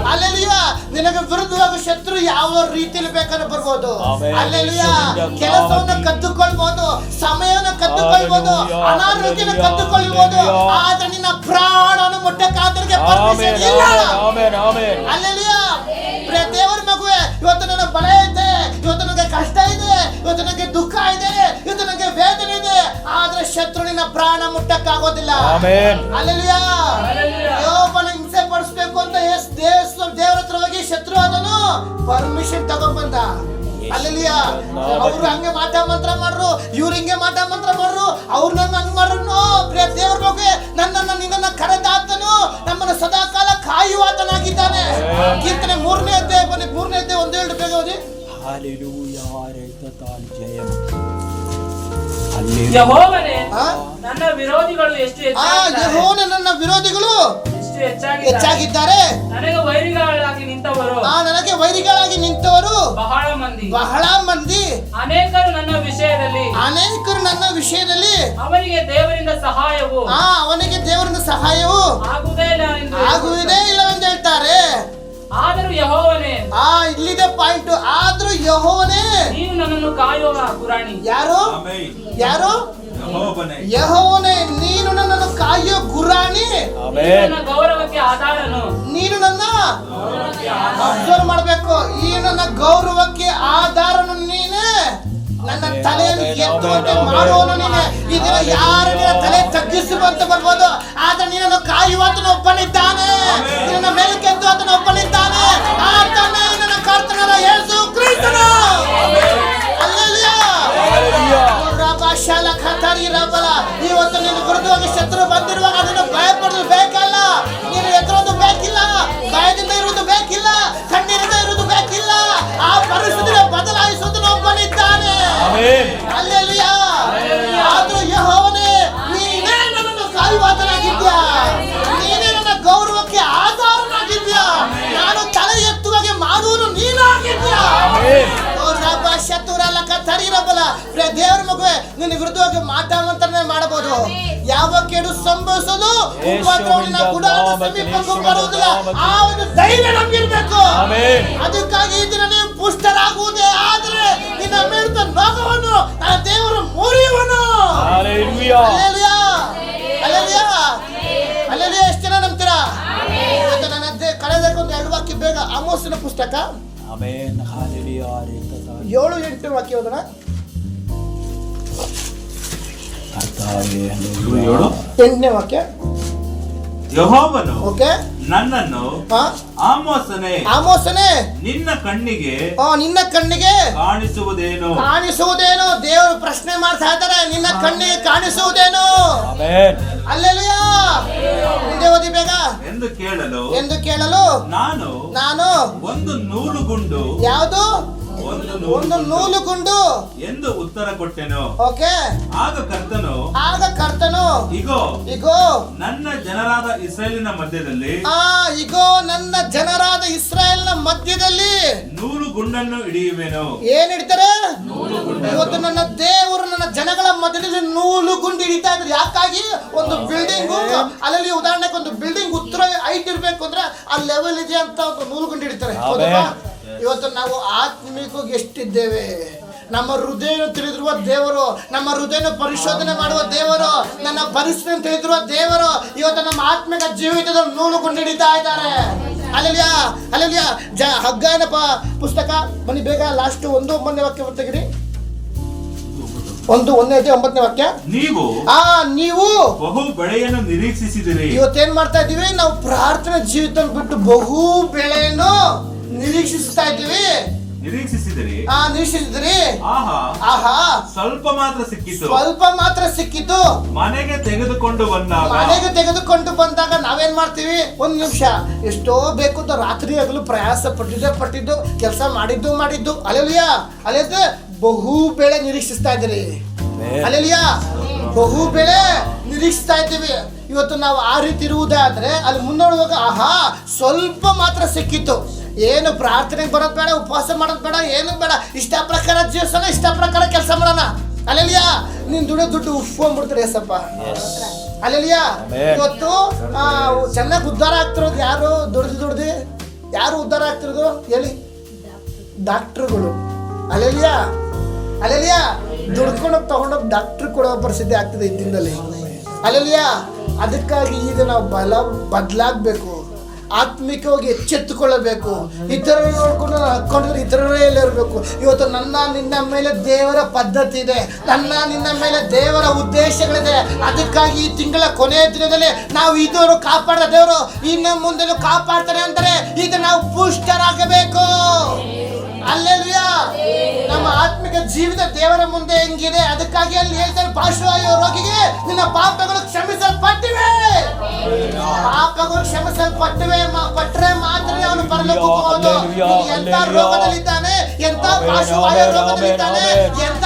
ಹಲ್ಲೆಲೂಯಾ. ನಿನಗೆ ವಿರುದ್ಧವಾಗಿ ಶತ್ರು ಯಾವ ರೀತಿಯಲ್ಲಿ ಬೇಕಾದ್ರೆ ಬರ್ಬೋದು. ಹಲ್ಲೆಲೂಯಾ. ಕೆಲಸವನ್ನು ಕದ್ದುಕೊಳ್ಬಹುದು, ಸಮಯವನ್ನು ಕದ್ದುಕೊಳ್ಬಹುದು, ಅನಾರೋಗ್ಯನ ಕದ್ದುಕೊಳ್ಬಹುದು, ಆದ್ರೆ ನಿನ್ನ ಪ್ರಾಣವನ್ನು ಮುಟ್ಟಕ್ಕಾದ್ರಿಗೆ ಪರ್ಮಿಷನ್ ಇಲ್ಲ. ಹಲ್ಲೆಲೂಯಾ. ದೇವರ ಮಗುವೆ, ಇವತ್ತು ನನ್ನ ಬಲ ಇದೆ, ಇವತ್ತು ನನಗೆ ಕಷ್ಟ ಇದೆ, ಇವತ್ತು ನನಗೆ ದುಃಖ ಇದೆ, ಇವತ್ತು ನನಗೆ ವೇದನೆ ಇದೆ, ಆದ್ರೆ ಶತ್ರು ನಿನ್ನ ಪ್ರಾಣ ಮುಟ್ಟಕ್ಕಾಗೋದಿಲ್ಲ. ಹಲ್ಲೆಲೂಯಾ. ಯೋಬನ ಹಿಂಸೆ ಪಡಿಸ್ಬೇಕು ಅಂತ ದೇವರ ಹತ್ರ ಹೋಗಿ ಶತ್ರು ಅದನ್ನು ಪರ್ಮಿಷನ್ ತಗೊಂಡ್ಬಂದ. ಹಲ್ಲೆಲೂಯಾ. ಅವ್ರು ಹಂಗೆ ಮಾಟ ಮಂತ್ರ ಮಾಡ್ರು, ಇವ್ರು ಹಿಂಗೆ ಮಾಟ ಮಂತ್ರ ಮಾಡ್ರು, ಅವ್ರು ನನ್ನ ಹಂಗ್ ಮಾಡ್ರು. ಪ್ರಿಯ ದೇವ್ರ ಬಗ್ಗೆ ನನ್ನನ್ನು ನಿನ್ನನ್ನು ಕರೆದಾತನು ನಮ್ಮನ್ನು ಸದಾಕಾಲ ಕಾಯುವಾತನಾಗಿದ್ದಾನೆ. ಕೀರ್ತನೆ 3ನೇ ಅಧ್ಯಾಯ ಬನ್ನಿ, 3ನೇ ಅಧ್ಯಾಯ 1-2 ಬೇಗ ಓದಿ. ಯೆಹೋವನೇ, ನನ್ನ ವಿರೋಧಿಗಳು ಎಷ್ಟು ಯೆಹೋವನೇ ನನ್ನ ವಿರೋಧಿಗಳು ಇಷ್ಟು ಹೆಚ್ಚಾಗಿದ್ದಾರೆ. ನನಗೆ ವೈರಿಗಳಾಗಿ ನಿಂತವರು ನನಗೆ ವೈರಿಗಳಾಗಿ ನಿಂತವರು ಬಹಳ ಮಂದಿ. ಅನೇಕರು ನನ್ನ ವಿಷಯದಲ್ಲಿ ಅವನಿಗೆ ದೇವರಿಂದ ಸಹಾಯವು ಆಗುವುದೇ ಇಲ್ಲ ಎಂದು ಹೇಳ್ತಾರೆ. ಆದರೂ ಯೆಹೋವನೇ, ಇಲ್ಲಿದೆ ಪಾಯಿಂಟ್. ಆದ್ರೂ ಯೆಹೋವನೇ ನೀನು ನನ್ನನ್ನು ಕಾಯುವ ಗುರಾಣಿ. ಯಾರು? ಯೆಹೋವನೇ ನೀನು ನನ್ನನ್ನು ಕಾಯುವ ಗುರಾಣಿ. ನನ್ನ ಗೌರವಕ್ಕೆ ಆಧಾರನು. ನೀನು ನನ್ನ ಅಬ್ಸರ್ವ್ ಮಾಡಬೇಕು. ಈ ನನ್ನ ಗೌರವಕ್ಕೆ ಆಧಾರನು ನೀನೇ. ನನ್ನ ತಲೆಯನ್ನು ಎತ್ತುವಂತೆ ಮಾಡುವನು ನೀನೆ. ಈ ದಿನ ಯಾರು ನಿನ್ನ ತಲೆ ತಗ್ಗಿಸುವಂತ ಬರ್ಬೋದು, ಆದ್ರೆ ನೀನನ್ನು ಕಾಯುವಂತನು ಒಬ್ಬನಿದ್ದಾನೆ. ನಿನ್ನ ಮೇಲಕ್ಕೆದ್ದು ಆತನು ಒಬ್ಬನಿದ್ದಾನೆ. ಆತನೇ ನನ್ನ ಕರ್ತನಾದ ಯೇಸು ಕ್ರಿಸ್ತನು. ಇವತ್ತು ನಿನ್ನ ವಿರುದ್ಧವಾಗಿ ಶತ್ರು ಬಂದಿರುವಾಗ ಅದನ್ನು ಭಯಪಡಲು ಬೇಕಲ್ಲ. ನೀನು ಎದುರೋದು ಬೇಕಿಲ್ಲ, ಭಯದಿಂದ ಇರುವುದು ಬೇಕಿಲ್ಲ, ಕಣ್ಣೀರಿಂದ ಇರುವುದು ಬೇಕಿಲ್ಲ. ಆ ಪರಿಸ್ಥಿತಿನ ಬದಲಾಯಿಸುವುದು ಒಬ್ಬನಿದ್ದಾನೆ. ಅಲ್ಲೆಲ್ಲೂಯಾ. ಆದ್ರೂ ಯೆಹೋವನೇ ನೀನೇ ನನ್ನನ್ನು ಕಾಯುವಾತನಾಗಿದ್ಯಾ. ನೀನೇ ನನ್ನ ಗೌರವಕ್ಕೆ ಆಧಾರನಾಗಿದ್ಯಾ. ನಾನು ತಲೆ ಎತ್ತುವಾಗೆ ಮಾಡುವುದು ನೀನಾಗಿದ್ಯಾ. ದೇವರ ಮಗುವೆ ನಿನ್ನ ವಿರುದ್ಧವಾಗಿ ಮಾತಾಡುವಂತಾನೆ ಮಾಡಬಹುದು. ಯಾವ ಕೇಡು ಸಂಭವಿಸೋದು ಉಪದ್ರವನ ಗುಡಾರದ ಸಮೀಪಕ್ಕೂ ಬರುವುದಿಲ್ಲ. ಆ ಒಂದು ಧೈರ್ಯ ನಮ್ಗಿರ್ಬೇಕು. ಅದಕ್ಕಾಗಿ ಈ ದಿನ ನೀವು ಪುಷ್ಟರಾಗುವುದೇ ಆದ್ರೆ ನಿನ್ನ ಮೇಲಿದ್ದ ನೊಗವನ್ನು ನನ್ನ ದೇವರು ಮುರಿಯುವನು. Hallelujah, hallelujah. ಎಷ್ಟು ಜನ ನಂಬ್ತೀರಾ? ಇವತ್ತು ನನ್ನ ಕಳೆದ ಒಂದು 2 ವಾಕ್ಯ ಬೇಗ. ಆಮೋಸನ ಪುಸ್ತಕ 7-8 ವಾಕ್ಯ ಓದೋಣ. 8ನೇ ವಾಕ್ಯ. ಯೆಹೋವನು ಓಕೆ ನನ್ನನ್ನು ಆಮೋಸನೇ ನಿನ್ನ ಕಣ್ಣಿಗೆ ಕಾಣಿಸುವುದೇನು. ದೇವರು ಪ್ರಶ್ನೆ ಮಾಡ್ತಾ ಇದ್ದಾರೆ. ನಿನ್ನ ಕಣ್ಣಿಗೆ ಕಾಣಿಸುವುದೇನು? ಹಲ್ಲೆಲೂಯಾ. ಮುಂದೆ ಓದಿ ಬೇಗ. ಎಂದು ಕೇಳಲು ನಾನು ಒಂದು ನೂಲುಗುಂಡು. ಯಾವುದು? ಒಂದು ನೂಲುಗುಂಡು ಎಂದು ಉತ್ತರ ಕೊಟ್ಟೆನು. ಓಕೆ. ಆಗ ಕರ್ತನು ಇಗೋ ನನ್ನ ಜನರಾದ ಇಸ್ರಾಯೇಲಿನ ಮಧ್ಯದಲ್ಲಿ ನೂಲುಗುಂಡನ್ನು ಹಿಡಿಯುವೆನು. ಏನ್ ಹಿಡಿತಾರೆ? ಇವತ್ತು ನನ್ನ ದೇವರು ನನ್ನ ಜನಗಳ ಮಧ್ಯದಲ್ಲಿ ನೂಲುಗುಂಡು ಹಿಡಿತಾ ಇದ್ರು. ಯಾಕಾಗಿ? ಒಂದು ಬಿಲ್ಡಿಂಗ್ ಅಲ್ಲಿ ಉದಾಹರಣೆಗೆ ಒಂದು ಬಿಲ್ಡಿಂಗ್ ಉತ್ತರ ಹೈಟ್ ಇರ್ಬೇಕು ಅಂದ್ರೆ ಆ ಲೆವೆಲ್ ಇದೆ ಅಂತ ಒಂದು ನೂಲುಗುಂಡು ಹಿಡಿತಾರೆ. ಇವತ್ತು ನಾವು ಆತ್ಮಿಕವಾಗಿ ಎಷ್ಟಿದ್ದೇವೆ? ನಮ್ಮ ಹೃದಯ ತಿಳಿದಿರುವ ದೇವರು, ನಮ್ಮ ಹೃದಯ ಪರಿಶೋಧನೆ ಮಾಡುವ ದೇವರು, ನನ್ನ ಪರಿಸ್ಥಿತಿ ತಿಳಿದಿರುವ ದೇವರು ಇವತ್ತು ನಮ್ಮ ಆತ್ಮಿಕ ಜೀವಿತದ ನೂಲುಗುಂಡು ಹಿಡಿತಾ ಇದ್ದಾರೆ. Hallelujah, hallelujah. ಹಗ್ಗಾಯನ ಪುಸ್ತಕ ಬನ್ನಿ ಬೇಗ. ಲಾಸ್ಟ್ 1:9 ವಾಕ್ಯ ತೆಗಿರಿ. 1:9 ವಾಕ್ಯ. ನೀವು ಬಹು ಬೆಳೆಯನ್ನು ನಿರೀಕ್ಷಿಸಿದಿರಿ. ಇವತ್ತೇನ್ ಮಾಡ್ತಾ ಇದೀವಿ? ನಾವು ಪ್ರಾರ್ಥನಾ ಜೀವಿತ ಬಿಟ್ಟು ಬಹು ಬೆಳೆಯನ್ನು ನಿರೀಕ್ಷಿಸ್ತಾ ಇದ್ದೀವಿ. ನಿರೀಕ್ಷಿಸಿದಿರಿ. ಆಹಾ ಸ್ವಲ್ಪ ಮಾತ್ರ ಸಿಕ್ಕಿತು. ಮನೆಗೆ ತೆಗೆದುಕೊಂಡು ಬಂದಾಗ ನಾವೇನ್ ಮಾಡ್ತೀವಿ? 1 ನಿಮಿಷ ಎಷ್ಟೋ ಬೇಕು ಅಂತ ರಾತ್ರಿ ಹಗಲು ಪ್ರಯಾಸ ಪಟ್ಟಿದ್ದು ಕೆಲಸ ಮಾಡಿದ್ದು. ಹಲ್ಲೆಲೂಯಾ. ಅಲ್ಲದೆ ಬಹು ಬೆಳೆ ನಿರೀಕ್ಷಿಸ್ತಾ ಇದ್ದೀರಿ. ಹಲ್ಲೆಲೂಯಾ. ಬಹು ಬೆಳೆ ನಿರೀಕ್ಷಿಸ್ತಾ ಇದ್ದೀವಿ. ಇವತ್ತು ನಾವು ಆ ರೀತಿ ಇರುವುದಾದ್ರೆ ಅಲ್ಲಿ ಮುನ್ನೋಡುವಾಗ ಆಹಾ ಸ್ವಲ್ಪ ಮಾತ್ರ ಸಿಕ್ಕಿತು. ಏನು ಪ್ರಾರ್ಥನೆಗೆ ಬರೋದು ಬೇಡ, ಉಪವಾಸ ಮಾಡೋದು ಬೇಡ, ಏನು ಬೇಡ. ಇಷ್ಟ ಪ್ರಕಾರ ಜೀವಿಸೋಣ, ಇಷ್ಟ ಪ್ರಕಾರ ಕೆಲಸ ಮಾಡೋಣ. ಹಲ್ಲೆಲೂಯಾ. ನೀನ್ ದುಡ್ಡು ಉಫ್ಕೊಂಡ್ಬಿಡ್ತಾರೆ ಏಸಪ್ಪ. ಹಲ್ಲೆಲೂಯಾ. ಇವತ್ತು ಚೆನ್ನಾಗಿ ಉದ್ಧಾರ ಆಗ್ತಿರೋದು ಯಾರು? ದುಡ್ದು ಯಾರು ಉದ್ಧಾರ ಆಗ್ತಿರೋದು ಹೇಳಿ? ಡಾಕ್ಟ್ರುಗಳು. Hallelujah, hallelujah. ದುಡ್ಕೊಂಡೋಗಿ ತಗೊಂಡೋಗಿ ಡಾಕ್ಟ್ರ್ ಕೊಡೋ ಪರಿಸ್ಥಿತಿ ಆಗ್ತದೆ ಈ ದಿನದಲ್ಲಿ. ಹಲ್ಲೆಲೂಯಾ. ಅದಕ್ಕಾಗಿ ಈಗ ನಾವು ಬದಲಾಗಬೇಕು. ಆತ್ಮಿಕವಾಗಿ ಎಚ್ಚೆತ್ತುಕೊಳ್ಳಬೇಕು. ಇತರರು ನೋಡ್ಕೊಂಡು ಹಾಕೊಂಡಿದ್ರೆ ಇತರರೇ ಎಲ್ಲ ಇರಬೇಕು. ಇವತ್ತು ನಿನ್ನ ಮೇಲೆ ದೇವರ ಪದ್ಧತಿ ಇದೆ, ನಿನ್ನ ಮೇಲೆ ದೇವರ ಉದ್ದೇಶಗಳಿದೆ. ಅದಕ್ಕಾಗಿ ಈ ತಿಂಗಳ ಕೊನೆಯ ದಿನದಲ್ಲಿ ನಾವು ಇದನ್ನು ಕಾಪಾಡಿದ ದೇವರು ಇನ್ನು ಮುಂದೆ ಕಾಪಾಡ್ತಾರೆ ಅಂತಾರೆ. ಇದು ನಾವು ಪುಷ್ಟರಾಗಬೇಕು. ಹಲ್ಲೆಲೂಯಾ. ನಮ್ಮ ಆತ್ಮಿಕ ಜೀವಿತ ದೇವರ ಮುಂದೆ ಹೆಂಗಿದೆ? ಅದಕ್ಕಾಗಿ ಅಲ್ಲಿ ಹೇಳ್ತಾರೆ, ಪಾರ್ಶ್ವವಾಯು ರೋಗಿಗೆ ನಿನ್ನ ಪಾಪಗಳು ಕ್ಷಮಿಸಲ್ಪಟ್ಟಿವೆ. ಪಟ್ಟರೆ ಮಾತ್ರ ಅವನು ಪರಲೋಕಕ್ಕೆ ಹೋಗೋದು. ಎಂತ ರೋಗದಲ್ಲಿದ್ದಾನೆ, ಎಂತ ಪಾರ್ಶ್ವವಾಯು ರೋಗದಲ್ಲಿದ್ದಾನೆ, ಎಂತ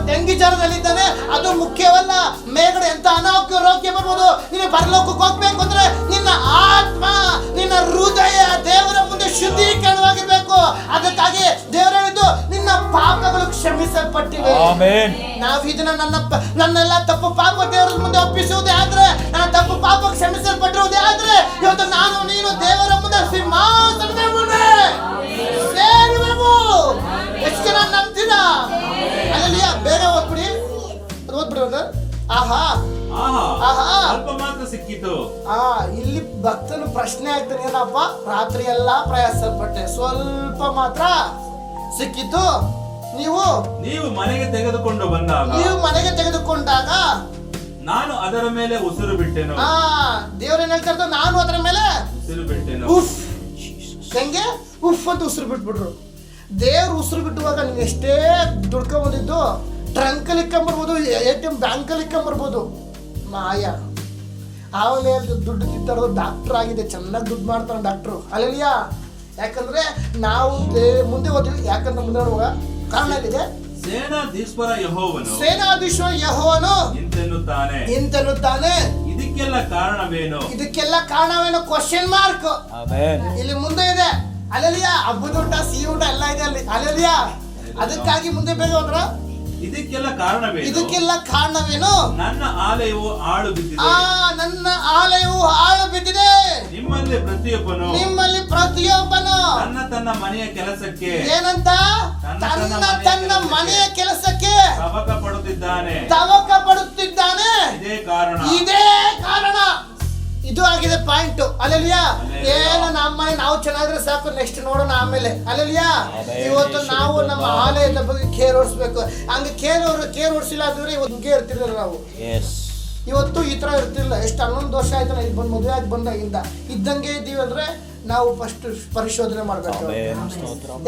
ಡೆಂಗಿ ಜ್ವರದಲ್ಲಿದ್ದಾನೆ, ಅದು ಮುಖ್ಯವಲ್ಲ. ಮೇಗಡೆ ಎಂತ ಅನಾರೋಗ್ಯ ರೋಗಿ ಮಾಡ್ಬೋದು. ನೀನು ಪರಲೋಕಕ್ಕೆ ಹೋಗ್ಬೇಕು ಅಂದ್ರೆ ನಿನ್ನ ಆತ್ಮ, ನಿನ್ನ ಹೃದಯ ದೇವರ ಮುಂದೆ ಶುದ್ಧೀಕರಣವಾಗಿರ್ಬೇಕು. ಅದಕ್ಕಾಗಿ ದೇವರು ಹೇಳಿದ್ದು ನಿನ್ನ ಪಾಪಗಳು ಕ್ಷಮಿಸಲ್ಪಟ್ಟಿವೆ. ನಾವು ಇದನ್ನ ನನ್ನೆಲ್ಲ ತಪ್ಪು ಪಾಪ ದೇವರ ಮುಂದೆ ಒಪ್ಪಿಸುವುದೇ ಆದ್ರೆ, ನನ್ನ ತಪ್ಪು ಪಾಪ ಕ್ಷಮಿಸಲ್ಪಟ್ಟಿರುವುದೇ ಆದ್ರೆ, ಇವತ್ತು ನಾನು ನೀನು ದೇವರ ಮುಂದೆ ಸಿಂಹಾಸನದ ಮುಂದೆ ಸೇರುವೆವು. ಎಷ್ಟು ಜನ ನಂಬ್ತೀರಾ? ಅಲ್ಲಿ ಬೇಗ ಓದ್ಬಿಡಿ ಒಂದು. ಆಹಾ ಅಲ್ಪ ಮಾತ್ರ ಸಿಕ್ಕಿತು. ಇಲ್ಲಿ ಭಕ್ತನು ಪ್ರಶ್ನೆ ಆಗ್ತಾನೆ, ಏನಪ್ಪ ರಾತ್ರಿ ಎಲ್ಲಾ ಪ್ರಯಾಸಪಟ್ಟೆ, ಸ್ವಲ್ಪ ಮಾತ್ರ ಸಿಕ್ಕಿತು. ನೀವು ಮನೆಗೆ ತೆಗೆದುಕೊಂಡಾಗ ನಾನು ಅದರ ಮೇಲೆ ಉಸಿರು ಬಿಟ್ಟೆನು. ದೇವ್ರೇನ್ ಹೇಳ್ತಾ ನಾನು ಅದರ ಮೇಲೆ ಉಸಿರು ಬಿಟ್ಟೆನು. ಉಫ್, ಹೆಂಗೆ ಉಫ್ ಅಂತ ಉಸಿರು ಬಿಟ್ಬಿಟ್ರು. ದೇವ್ರು ಉಸಿರು ಬಿಟ್ಟುವಾಗ ನೀವು ಎಷ್ಟೇ ದುಡ್ಕೊಂಡ್ ಬಂದಿದ್ದು ಟ್ರಂಕಲ್ಲಿ ಇಕ್ಕೊಂಬರ್ಬೋದು, ATM ಬ್ಯಾಂಕಲ್ಲಿ ಇಕ್ಕೊಂಬರ್ಬೋದು. ಮಾಯ ಆಮೇಲೆ ದುಡ್ಡು ಕಿತ್ತಾಡೋದು ಡಾಕ್ಟರ್ ಆಗಿದೆ, ಚೆನ್ನಾಗಿ ದುಡ್ಡು ಮಾಡ್ತಾನೆ ಡಾಕ್ಟ್ರು. ಅಲ್ಲಿಯ ಯಾಕಂದ್ರೆ ನಾವು ಮುಂದೆ ಓದ್ತೀವಿ. ಯಾಕಂದ್ರೆ ಮುಂದೆ ನೋಡುವಾಗ ಕಾರಣ ಇದೆ. ಸೇನಾಧೀಶ್ವರ ಯೆಹೋವನು ಇಂತೆನ್ನುತ್ತಾನೆ. ಇದಕ್ಕೆಲ್ಲ ಕಾರಣವೇನು? ಕ್ವಶನ್ ಮಾರ್ಕ್ ಇಲ್ಲಿ ಮುಂದೆ ಇದೆ. ಅಲ್ಲಿಯ ಹಬ್ಬದ ಊಟ, ಸಿಹಿ ಊಟ ಎಲ್ಲ ಇದೆ ಅಲ್ಲಿ. ಅಲ್ಲಿಯ ಅದಕ್ಕಾಗಿ ಮುಂದೆ ಬೇಗ ಹೋದ್ರ ಇದಕ್ಕೆಲ್ಲ ಕಾರಣವೇನು? ನನ್ನ ಆಲಯವು ಹಾಳು ಬಿದ್ದಿದೆ. ನಿಮ್ಮಲ್ಲಿ ಪ್ರತಿಯೊಬ್ಬನು ತನ್ನ ಮನೆಯ ಕೆಲಸಕ್ಕೆ ಏನಂತ ತನ್ನ ಮನೆಯ ಕೆಲಸಕ್ಕೆ ತವಕ ಪಡುತ್ತಿದ್ದಾನೆ. ಇದೇ ಕಾರಣ. ಇದು ಆಗಿದೆ ಪಾಯಿಂಟ್. ಅಲ್ಲಲಿಯ ಏನು ನಮ್ಮನೆ ನಾವು ಚೆನ್ನಾಗಿದ್ರೆ ಸಾಕು, ನೆಕ್ಸ್ಟ್ ನೋಡೋಣ ಆಮೇಲೆ. ಅಲ್ಲಲಿಯ ಇವತ್ತು ನಾವು ನಮ್ಮ ಆಲಯದ ಬಗ್ಗೆ ಕೇರ್ ಓಡಿಸ್ಬೇಕು. ಹಂಗೆ ಕೇರ್ ಓಡಿಸಿಲ್ಲ ಅಂದ್ರೆ ಇವತ್ತು ಹಿಂಗೆ ಇರ್ತಿರಲಿಲ್ಲ ನಾವು. ಇವತ್ತು ಈ ತರ ಇರ್ತಿಲ್ಲ. ಎಷ್ಟು 11 ವರ್ಷ ಆಯ್ತು ನಾನು ಬಂದು ಮದುವೆ ಆಗಿ ಬಂದಾಗಿಂದ ಇದ್ದಂಗೆ ಇದ್ದೀವಿ ಅಂದ್ರೆ ನಾವು ಫಸ್ಟ್ ಪರಿಶೋಧನೆ ಮಾಡಬೇಕು.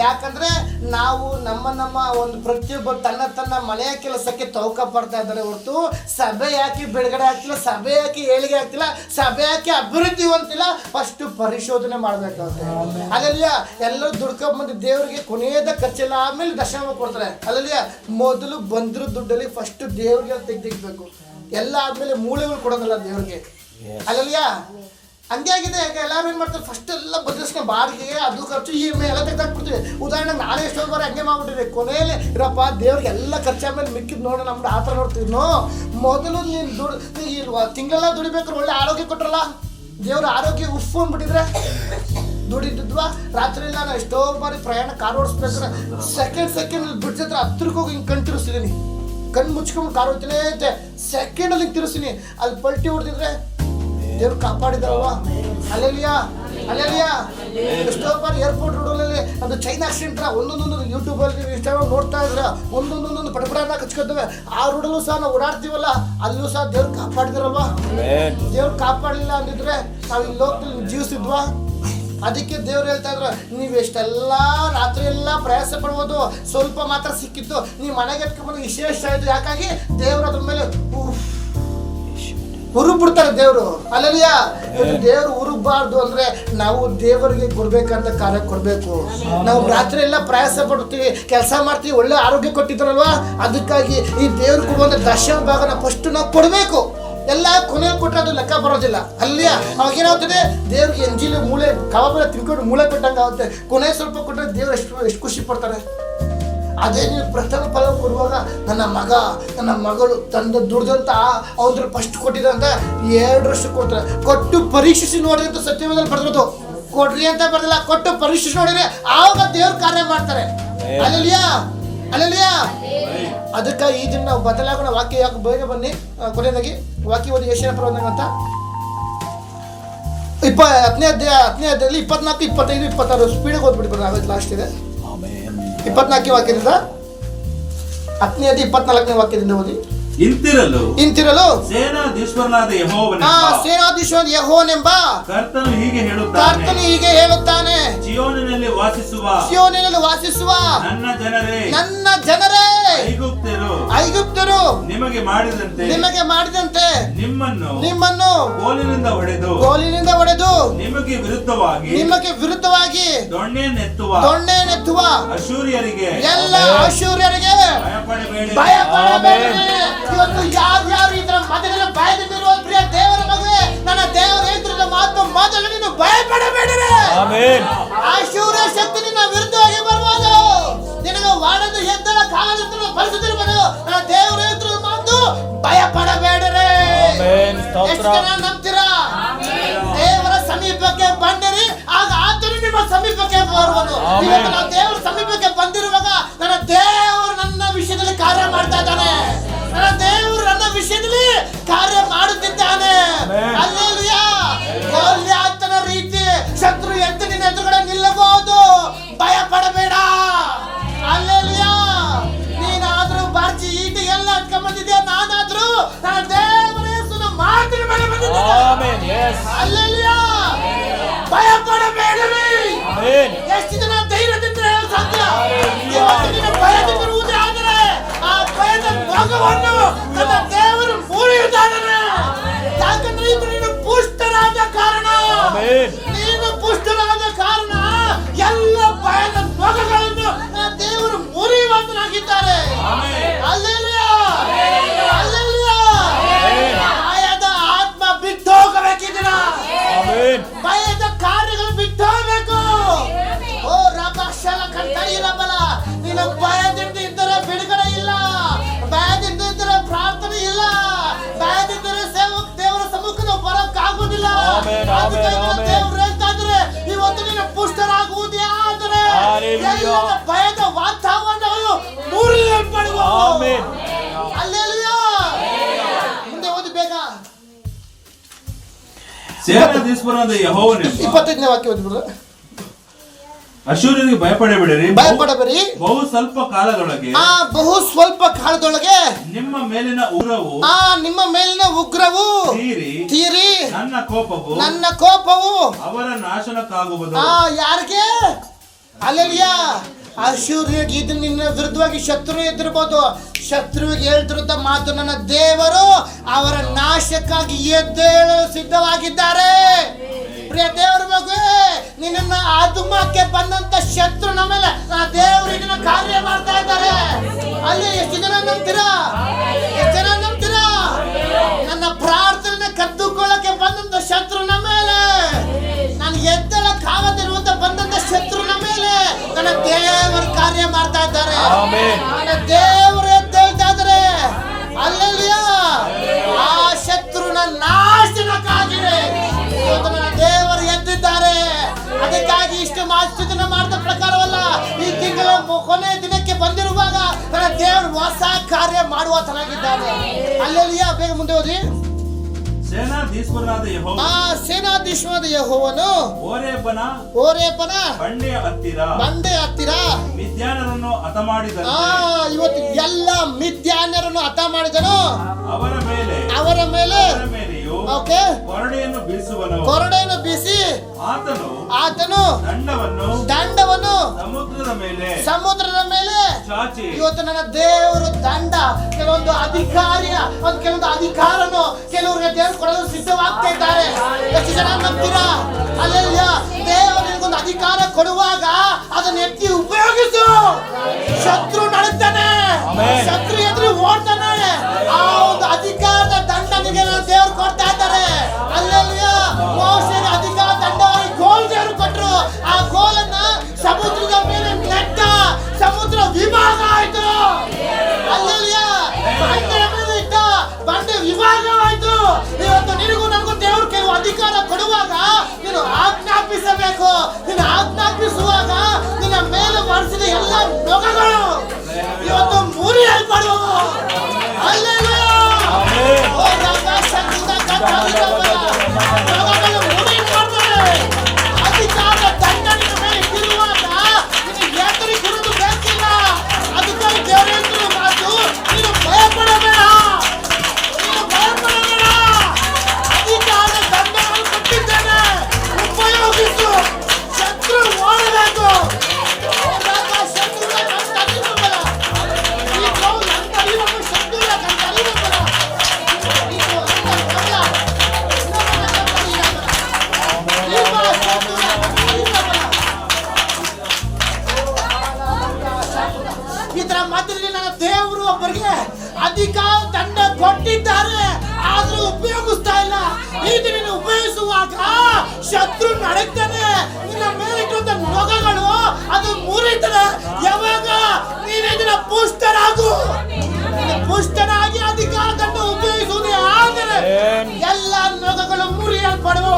ಯಾಕಂದ್ರೆ ನಾವು ನಮ್ಮ ಒಂದು ಪ್ರತಿಯೊಬ್ಬ ತನ್ನ ಮನೆಯ ಕೆಲಸಕ್ಕೆ ತವಕ ಪಡ್ತಾ ಇದ್ದಾರೆ ಹೊರತು ಸಭೆ ಯಾಕೆ ಬಿಡುಗಡೆ ಆಗ್ತಿಲ್ಲ, ಸಭೆ ಯಾಕೆ ಏಳಿಗೆ ಆಗ್ತಿಲ್ಲ, ಸಭೆ ಯಾಕೆ ಅಭಿವೃದ್ಧಿ ಹೊಂದಿಲ್ಲ, ಫಸ್ಟ್ ಪರಿಶೋಧನೆ ಮಾಡ್ಬೇಕಾಗುತ್ತೆ. ಅಲ್ಲಲ್ಲಿಯ ಎಲ್ಲರೂ ದುಡ್ಕೊಂಡ್ಬಂದು ದೇವರಿಗೆ ಕೊನೆಯದ ಖರ್ಚೆಲ್ಲ ಆಮೇಲೆ ದರ್ಶನ ಕೊಡ್ತಾರೆ. ಅಲ್ಲಲ್ಲಿಯ ಮೊದಲು ಬಂದಿರೋ ದುಡ್ಡಲ್ಲಿ ಫಸ್ಟ್ ದೇವ್ರಿಗೆ ತೆಗ್ದಿಕ್ಬೇಕು. ಎಲ್ಲ ಆದ್ಮೇಲೆ ಮೂಳೆಗಳು ಕೊಡೋದಲ್ಲ ದೇವ್ರಿಗೆ. ಅಲ್ಲಲ್ಲಿಯ ಹಂಗೆ ಆಗಿದೆ. ಈಗ ಎಲ್ಲರೂ ಏನು ಮಾಡ್ತಾರೆ, ಫಸ್ಟ್ ಎಲ್ಲ ಬದಲಿಸ್ಕೊಂಡು ಬಾಡಿಗೆ ಅದು ಖರ್ಚು EMI ಎಲ್ಲ ತೆಗೆದಾಕ್ಬಿಡ್ತೀವಿ. ಉದಾಹರಣೆಗೆ ನಾನೇ ಎಷ್ಟೋ ಬಾರಿ ಹಂಗೆ ಮಾಡ್ಬಿಟ್ಟಿದೆ. ಕೊನೆಯಲ್ಲಿ ಇರಪ್ಪ ದೇವ್ರಿಗೆ ಎಲ್ಲ ಖರ್ಚಾದ್ಮೇಲೆ ಮಿಕ್ಕಿದ್ ನೋಡೋಣ ನಮ್ದು ಆ ಥರ ನೋಡ್ತೀವಿ. ಮೊದಲು ನೀನು ತಿಂಗಳೆಲ್ಲ ದುಡಿಬೇಕಾದ್ರೆ ಒಳ್ಳೆ ಆರೋಗ್ಯ ಕೊಟ್ರಲ್ಲ, ದೇವ್ರ ಆರೋಗ್ಯ ಉಫ್ ಅಂದ್ಬಿಟ್ಟಿದ್ರೆ ದುಡಿದ್ವಾ. ರಾತ್ರಿ ಎಲ್ಲ ನಾನು ಎಷ್ಟೋ ಬಾರಿ ಪ್ರಯಾಣ ಕಾರ್ ಓಡಿಸ್ಬೇಕಾದ್ರೆ ಸೆಕೆಂಡ್ ಬ್ರಿಡ್ಜ್ ಹತ್ರ ಹತ್ರಕ್ಕೆ ಹೋಗಿ ಹಿಂಗೆ ಕಣ್ ತಿರ್ಸ್ತೀನಿ. ಕಣ್ಣು ಮುಚ್ಕೊಂಡು ಕಾರ್ ಹೋಗ್ತಾನೆ ಐತೆ, ಸೆಕೆಂಡಲ್ಲಿ ಹಿಂಗೆ ತಿರ್ಸ್ತೀನಿ. ಅಲ್ಲಿ ಪಲ್ಟಿ ಹೊಡೆದಿದ್ರೆ ದೇವ್ರು ಕಾಪಾಡಿದ್ರಲ್ವಾ. ಅಲ್ಲೆಲಿಯ ಎಷ್ಟೋ ಬಾರಿ ಏರ್ಪೋರ್ಟ್ ರೋಡಲ್ಲಿ ಅದು ಚೈನಾ ಆಕ್ಸಿಡೆಂಟ್ ಒಂದೊಂದೊಂದು ಯೂಟ್ಯೂಬಲ್ಲಿ ಇನ್ಸ್ಟಾಗ್ರಾಮ್ ನೋಡ್ತಾ ಇದ್ರೆ ಒಂದೊಂದೊಂದೊಂದು ಪಟಪಟ ಕಚ್ಕೊತವೆ. ಆ ರೋಡಲ್ಲೂ ಸಹ ನಾವು ಓಡಾಡ್ತೀವಲ್ಲ, ಅಲ್ಲೂ ಸಹ ದೇವ್ರು ಕಾಪಾಡಿದ್ರಲ್ವಾ. ದೇವ್ರು ಕಾಪಾಡಲಿಲ್ಲ ಅಂದಿದ್ರೆ ನಾವು ಇಲ್ಲಿ ಲೋಕದಲ್ಲಿ ಜೀವಿಸಿದ್ವಾ. ಅದಕ್ಕೆ ದೇವ್ರು ಹೇಳ್ತಾ ಇದ್ರು, ನೀವು ಎಷ್ಟೆಲ್ಲ ರಾತ್ರಿ ಎಲ್ಲ ಪ್ರಯಾಸ ಪಡ್ಬೋದು, ಸ್ವಲ್ಪ ಮಾತ್ರ ಸಿಕ್ಕಿತ್ತು, ನೀವು ಮನೆಗೆ ಎತ್ಕೊಂಡ್ಬಂದು ವಿಶೇಷ ಆಯಿತು. ಯಾಕಾಗಿ ದೇವ್ರು ಅದ್ರ ಮೇಲೆ ಉರುಬಿಡ್ತಾರೆ ದೇವರು. ಅಲ್ಲಲ್ಲಿಯ ದೇವ್ರು ಉರುಬಾರ್ದು ಅಂದ್ರೆ ನಾವು ದೇವರಿಗೆ ಕೊಡ್ಬೇಕಂತ ಕಾರ್ಯ ಕೊಡ್ಬೇಕು. ನಾವು ರಾತ್ರಿ ಎಲ್ಲ ಪ್ರಯಾಸ ಪಡ್ತೀವಿ, ಕೆಲಸ ಮಾಡ್ತೀವಿ, ಒಳ್ಳೆ ಆರೋಗ್ಯ ಕೊಟ್ಟಿದ್ರಲ್ವಾ. ಅದಕ್ಕಾಗಿ ಈ ದೇವ್ರು ಕೊಡುವಂತ ದರ್ಶನ ಭಾಗನ ಫಸ್ಟ್ ನಾವು ಕೊಡ್ಬೇಕು. ಎಲ್ಲ ಕೊನೆಗೆ ಕೊಟ್ಟರೆ ಅದು ಲೆಕ್ಕ ಬರೋದಿಲ್ಲ. ಅಲ್ಲಿಯ ಅವಾಗ ಏನಾಗ್ತದೆ, ದೇವ್ರಿಗೆ ಎಂಜಿಲು ಮೂಳೆ ಕಬಾಬೆಲ್ಲ ತಿನ್ಕೊಂಡು ಮೂಳೆ ಕೊಟ್ಟಂಗೆ ಆಗುತ್ತೆ. ಕೊನೆ ಸ್ವಲ್ಪ ಕೊಟ್ಟರೆ ದೇವ್ರು ಎಷ್ಟು ಖುಷಿ ಪಡ್ತಾರೆ. ಅದೇ ನೀವು ಪ್ರಥಮ ಫಲ ಕೊಡುವಾಗ ನನ್ನ ಮಗ ನನ್ನ ಮಗಳು ತಂದ ದುಡ್ದಂತ ಅವ್ರ ಫಸ್ಟ್ ಕೊಟ್ಟಿದಂತ 2 ವರ್ಷ ಕೊಡ್ತಾರೆ. ಕೊಟ್ಟು ಪರೀಕ್ಷಿಸಿ ನೋಡಿ ಅಂತ ಸತ್ಯವೇದಲ್ಲಿ ಬರ್ಬೋದು. ಕೊಡ್ರಿ ಅಂತ ಬರ್ದಿಲ್ಲ, ಕೊಟ್ಟು ಪರೀಕ್ಷಿಸಿ ನೋಡಿದ್ರೆ ಆವಾಗ ದೇವ್ರ ಕಾರ್ಯ ಮಾಡ್ತಾರೆ. ಅಲ್ಲಲ್ಲಿಯ ಅದಕ್ಕಾಗಿ ಈ ದಿನ ನಾವು ಬದಲಾಗೋಣ. ವಾಕ್ಯ ಯಾಕೆ ಬೇಗ ಬನ್ನಿ. ಕೊನೆಯದಾಗಿ ವಾಕ್ಯ ಓದಿ ಯೆಶಾಯ ಪ್ರವಾದನಂತ 10ನೇ ಅಧ್ಯಾಯದಲ್ಲಿ 24, 25, 26 ಸ್ಪೀಡಿಗೆ ಓದ್ಬಿಟ್ಟು ಬರೋದು. ಆಗೋದು ಲಾಸ್ಟ್ ಇದೆ. 24ನೇ ವಾಕ್ಯದಿಂದ 10ನೇ ಅಧ್ಯಾಯ 24ನೇ ವಾಕ್ಯದಿಂದ ಓದಿ. ಇಂತಿರಲು ಸೇನಾಧೀಶ್ವರನಾದ ಯೆಹೋವನೆಂಬ ಕರ್ತನು ಹೀಗೆ ಹೇಳುತ್ತಾನೆ, ಚೀಯೋನಿನಲ್ಲಿ ವಾಸಿಸುವ ನನ್ನ ಜನರೇ ಐಗುಪ್ತರು ನಿಮಗೆ ಮಾಡಿದಂತೆ ನಿಮ್ಮನ್ನು ಕೋಲಿನಿಂದ ಹೊಡೆದು ನಿಮಗೆ ವಿರುದ್ಧವಾಗಿ ದೊಣ್ಣೆನೆತ್ತುವ ಅಶೂರ್ಯರಿಗೆ ಭಯಪಡಬೇಡಿ. ಇವತ್ತು ಯಾರು ಇದರ ಮಧ್ಯದಲ್ಲಿ ಭಯದಿಂದಿರುವ ಪ್ರಿಯ ದೇವರ ಭಯಪಡಬೇಡಿರಿ. ಆಮೆನ್. ಅಶೂರ ಶಕ್ತಿ ನಿನ್ನ ವಿರುದ್ಧವಾಗಿ ಬರ್ಬೋದು. ನಿನಗೆ ವಾಡದ ಎದ್ದಳ ಕಾಲದಿಂದ ಪರಿಸ್ಥಿತಿರ್ಬೋದು. ನನ್ನ ದೇವರು ಎದುರು ಮಾತು ಭಯಪಡಬೇಡಿರಿ. ಆಮೆನ್. ಎಷ್ಟು ಸ್ತೋತ್ರ. ಜನ ನಂಬ್ತೀರಾ? ದೇವರ ಸಮೀಪಕ್ಕೆ ಬಂದಿರಿ, ಆಗ ಆತನು ನಿಮ್ಮ ಸಮೀಪಕ್ಕೆ ಬರುವನು. ಆಮೆನ್. ಇವತ್ತು ನಾವು ದೇವರ ಸಮೀಪಕ್ಕೆ ಬಂದಿರುವಾಗ ನನ್ನ ದೇವರು ನನ್ನ ವಿಷಯದಲ್ಲಿ ಕಾರ್ಯ ಮಾಡ್ತಾ ಇದ್ದಾನೆ. ನನ್ನ ದೇವರು ನನ್ನ ವಿಷಯದಲ್ಲಿ ಕಾರ್ಯ ಮಾಡುತ್ತಿದ್ದಾನೆ. ಆಮೆನ್. ಹಲ್ಲೆಲೂಯಾ. ಗೋಲ್ಯಾತನ ರೀತಿ ಶತ್ರು ಎದ್ದು ನಿನ್ನ ಎದುರುಗಡೆ ನಿಲ್ಲಬಹುದು. ಭಯ ಪಡಬೇಡ. ಹಲ್ಲೆಲೂಯಾ. ನೀನಾದ್ರೂ ಬಾರ್ಚಿ ಈಟಿ ಎಲ್ಲ ಹತ್ಕೊಂಡ್ಬಂದಿದ್ಯಾ, ನಾನಾದ್ರೂ ನನ್ನ ದೇವರ ಯೇಸುವಿನ ಮಾತಿನ ಮೇಲೆ ಬಂದಿದ್ದೇನೆ. ಆಮೆನ್. ಯೆಸ್. ಹಲ್ಲೆಲೂಯಾ. ಭಯ ಪಡಬೇಡಿರಿ. ಆಮೆನ್. ಎಷ್ಟು ಜನ ಧೈರ್ಯದಿಂದ ಹೇಳಲು ಸಾಧ್ಯ? ಇವತ್ತು ನಿನ್ನ ಭಯದಿಂದಿರುವುದೇ ಆದರೆ ಆ ಭಯದ ಭಾಗವನ್ನು ನನ್ನ ದೇವರು ಮುರಿಯುತ್ತಾನೆ. ಯಾಕಂದ್ರೆ ಇದು ನೀನು ಪುಷ್ಟರಾದ ಕಾರಣ. ಆಮೆನ್. ನೀನು ಪುಷ್ಟರಾದ ಕಾರಣ ಎಲ್ಲ ಭಯದ ಭಾಗಗಳನ್ನು ನನ್ನ ದೇವರು ಮುರಿಯುವಂತನಾಗಿದ್ದಾರೆ. ಹಲ್ಲೆಲೂಯಾ. ಹಲ್ಲೆಲೂಯಾ. ಭಯದ ಆತ್ಮ ಬಿಟ್ಟು ಹೋಗಬೇಕಿದ್ದೀನ. ಆಮೆನ್. ಭಯದ ಕಾರ್ಯಗಳು ಬಿಟ್ಟು ಹೋಗ್ಬೇಕು. ಓ ರಬಾಶಲ ಕಂಠಯಿರಬಲ. ನಿನ್ನ ಭಯದಿಂದ ಇದ್ದರೆ ಬಿಡುಗಡೆ ಇಲ್ಲ. ಭಯದಿಂದ ಇದ್ದರೆ ಪ್ರಾರ್ಥನೆ ಇಲ್ಲ. ಭಯದಿಂದ ದೇವರ ಸಮ್ಮುಖದ ಬರೋಕ್ಕಾಗುವುದಿಲ್ಲ. ಆಮೆನ್, ಅದಕ್ಕೆ ಆಮೆನ್, ಆಮೆನ್. ದೇವರು ಹೇಳ್ತಾ ಇದ್ದಾರೆ, ಇವತ್ತು ನೀನು ಪುಷ್ಟರಾಗುವುದೇ ಆದರೆ ಹಲ್ಲೆಲೂಯಾ. ಎಲ್ಲ ಭಯದ ವಾತಾವರಣಗಳು ಮುರಿಯಲ್ಪಡುವವು. ಆಮೆನ್. ಹಲ್ಲೆಲೂಯಾ. ಮುಂದೆ ಓದಿ ಬೇಗ. ಸೇನಾಧೀಶ್ವರನಾದ ಯೆಹೋವನೆಂಬ 25ನೇ ವಾಕ್ಯ ಓದಿಬಿಡು. ಅಶ್ಶೂರ್ಯರಿಗೆ ಭಯಪಡಬೇಡಿರಿ. ಭಯಪಡಬೇಡಿ. ಬಹು ಸ್ವಲ್ಪ ಕಾಲದೊಳಗೆ ಬಹು ಸ್ವಲ್ಪ ಕಾಲದೊಳಗೆ ನಿಮ್ಮ ಮೇಲಿನ ಉಗ್ರವು ನಿಮ್ಮ ಮೇಲಿನ ಉಗ್ರವು ತೀರಿ ನನ್ನ ಕೋಪವು ಅವರ ನಾಶನಕ್ಕಾಗುವುದು. ಯಾರಿಗೆ? ಹಲ್ಲೆಲೂಯಾ. ಅಶೂರ್ಯರಿಗೆ ಇದು ನಿನ್ನ ವಿರುದ್ಧವಾಗಿ ಶತ್ರು ಎದುರ್ಬೋದು. ಶತ್ರುವಿಗೆ ಹೇಳ್ತಿರುತ್ತ ಮಾತು, ನನ್ನ ದೇವರು ಅವರ ನಾಶಕ್ಕಾಗಿ ಎದ್ದೇಳಲು ಸಿದ್ಧವಾಗಿದ್ದಾರೆ. ಪ್ರಿಯ ದೇವರ ಮಗುವೆ, ನಿನ್ನ ಆತ್ಮಕ್ಕೆ ಬಂದಂತ ಶತ್ರು ಮೇಲೆ ದೇವರು ಇದನ್ನ ಕಾರ್ಯ ಮಾಡ್ತಾ ಇದ್ದಾರೆ. ಅಲ್ಲಿ ಎಷ್ಟು ಜನ ನಂಬ್ತೀರಾ? ಎಷ್ಟು ಜನ ನಂಬ್ತೀರಾ? ನನ್ನ ಪ್ರಾರ್ಥನೆ ಕದ್ದುಕೊಳ್ಳಕ್ಕೆ ಬಂದಂತ ಶತ್ರುನ ಮೇಲೆ, ನಾನು ಎದ್ದಳಕ್ಕಾಗದಿರುವಂತ ಬಂದಂತ ಶತ್ರುನ ಮೇಲೆ ನನ್ನ ದೇವರು ಕಾರ್ಯ ಮಾಡ್ತಾ ಇದ್ದಾರೆ. ಆಮೆನ್. ನನ್ನ ದೇವರು ಎದ್ದೇಳ್ತಾ ಇದ್ದಾರೆ. ಹಲ್ಲೆಲೂಯಾ. ಆ ಶತ್ರುನ ನಾಶನಕ್ಕಾಗಿದೆ ಇವತ್ತು ನನ್ನ ದೇವರು ಎದ್ದಿದ್ದಾರೆ. ಅದಕ್ಕಾಗಿ ಇಷ್ಟು ಮಾತುಕತೆ ಮಾಡಿದ ಪ್ರಕಾರವಲ್ಲ, ಈ ತಿಂಗಳ ಕೊನೆ ದಿನಕ್ಕೆ ಬಂದಿರುವಾಗ ನನ್ನ ದೇವರು ಹೊಸ ಕಾರ್ಯ ಮಾಡುವತನಾಗಿದ್ದಾನೆ. ಹಲ್ಲೆಲೂಯಾ. ಬೇಗ ಮುಂದೆ ಓದಿ. ಸೇನಾಧೀಶ್ವರನಾದ ಸೇನಾಧೀಶ್ವರನಾದ ಯೆಹೋವನು ಓರೇಪನ ಬಂಡೆಯ ಹತ್ತಿರ ಮಿದ್ಯಾನರನ್ನು ಹತ ಮಾಡಿದನು. ಇವತ್ತು ಎಲ್ಲ ಮಿದ್ಯಾನ್ಯರನ್ನು ಹತ ಮಾಡಿದನು. ಅವರ ಮೇಲೆ ಓಕೆ ಕೊರಡೆಯನ್ನು ಬೀಸಿ ಆತನು ದಂಡವನ್ನು ಸಮುದ್ರದ ಮೇಲೆ ಇವತ್ತು ನನ್ನ ದೇವರು ದಂಡ ಕೆಲವೊಂದು ಅಧಿಕಾರನು ಕೆಲವರಿಗೆ ದೇವರು ಕೊಡಲು ಸಿದ್ಧವಾಗ್ತಾ ಇದ್ದಾರೆ. ಎಷ್ಟು ಜನ ನಂಬ್ತೀರಾ? ಅಲ್ಲೆಲ್ಲ ದೇವರು ನಿನಗೊಂದು ಅಧಿಕಾರ ಕೊಡುವಾಗ ಅದನ್ನ ಎತ್ತಿ ಉಪಯೋಗಿಸು. ಶತ್ರು ನಡುತ್ತಾನೆ, ಶತ್ರು ಎದುರು ಓಡ್ತಾನೆ. ಆ ಒಂದು ಅಧಿಕಾರದ ದಂಡ ನಿಮಗೆ ದೇವರು ಕೊಡ್ತಾ ಇದ್ದಾರೆ. ಅಲ್ಲೆಲ್ಲ ಮೋಶೆಗೆ ಅಧಿಕಾರ ದಂಡವಾಗಿ ಗೋಲ್ ದೇವರು ಕೊಟ್ಟರು. ಆ ಗೋಲನ್ನ ಸಮುದ್ರದ ಮೇಲೆ ನೆಟ್ಟ, ಸಮುದ್ರ ವಿಭಾಗ ಆಯ್ತು. ಅಲ್ಲೆಲ್ಲ ಬಂಡೆಯ ಮೇಲೆ ಇಟ್ಟ, ಬಂಡೆ ವಿಭಾಗವಾಯ್ತು. ಇವತ್ತು ನಿನಗೂ ನನಗೂ ದೇವರು ಕೆಲವು ಅಧಿಕಾರ ಕೊಡುವಾಗ ನೀನು ಆಜ್ಞಾಪಿಸಬೇಕು. ನೀನು ಆಜ್ಞಾಪಿಸುವಾಗ ನಿನ್ನ ಮೇಲೆ ಮಾಡಿಸಿದ ಎಲ್ಲ ನೊಗಗಳು ಇವತ್ತು ಮುರಿಯಲ್ಪಡುವವು. ಶತ್ರು ನಡೀತಾನೆ, ನಿನ್ನ ಮೇಲಿಟ್ಟಿರುವಂತ ನೊಗಗಳು ಅದು ಮುರಿತದೆ. ಯಾವಾಗ ನೀನು ಇದನ್ನ ಪುಷ್ಟರಾಗು, ಪುಷ್ಟನಾಗಿ ಅಧಿಕಾರವನ್ನು ಉಪಯೋಗಿಸುವುದೇ ಆದರೆ ಎಲ್ಲ ನೊಗಗಳು ಮುರಿಯಲ್ಪಡುವ.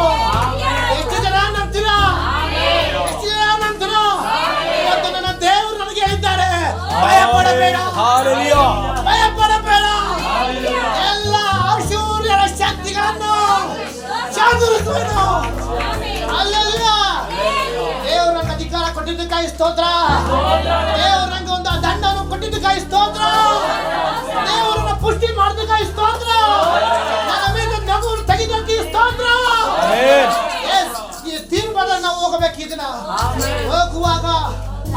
ಎಷ್ಟು ಜನ ನಂಬ್ತೀರಾ? ಎಷ್ಟು ಜನ ನಂಬ್ತೀರಾ? ಇವತ್ತು ನನ್ನ ದೇವರು ನನಗೆ ಹೇಳಿದ್ದಾರೆ, ಭಯ ಪಡಬೇಡ, ಭಯ ಪಡಬೇಡ. ಎಲ್ಲ ಅಶೂರ್ಯರ ಶಕ್ತಿಗಳನ್ನು ಚದುರಿಸುವೆನು. ಹಲ್ಲೆಲೂಯಾ. ದೇವರು ನನಗೆ ಅಧಿಕಾರ ಕೊಟ್ಟಿದ್ದಕ್ಕಾಗಿ ಸ್ತೋತ್ರ. ದೇವರು ನನಗೆ ಒಂದು ದಂಡವನ್ನು ಕೊಟ್ಟಿದ್ದಕ್ಕಾಗಿ ಸ್ತೋತ್ರ. ದೇವರನ್ನ ಪುಷ್ಟಿ ಮಾಡಿದ್ದಕ್ಕಾಗಿ ಸ್ತೋತ್ರ. ನನ್ನ ಮೇಲೆ ನಗುವನ್ನು ತೆಗೆದಕ್ಕೆ ಸ್ತೋತ್ರ. ಈ ತೀರ್ಮಾನ ನಾವು ಹೋಗಬೇಕು. ಇದನ್ನ ಹೋಗುವಾಗ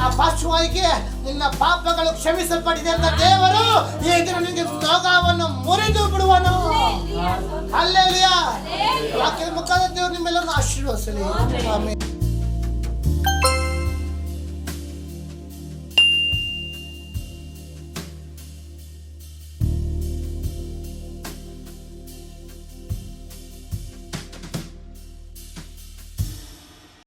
ಆ ಪಾರ್ಶ್ವವಾಯಿಗೆ ನಿನ್ನ ಪಾಪಗಳು ಕ್ಷಮಿಸಲ್ಪಟ್ಟಿದೆ ಅಂತ ದೇವರು ಈ ದಿನ ನಿನಗೆ ನೊಗವನ್ನು ಮುರಿದು ಬಿಡುವನು. ಹಲ್ಲೆಲೂಯಾ. ವಾಕ್ಯದ ಮುಖಾಂತರ ದೇವರು ನಿಮ್ಮೆಲ್ಲರನ್ನು ಆಶೀರ್ವದಿಸಲಿ. ಆಮೆನ್.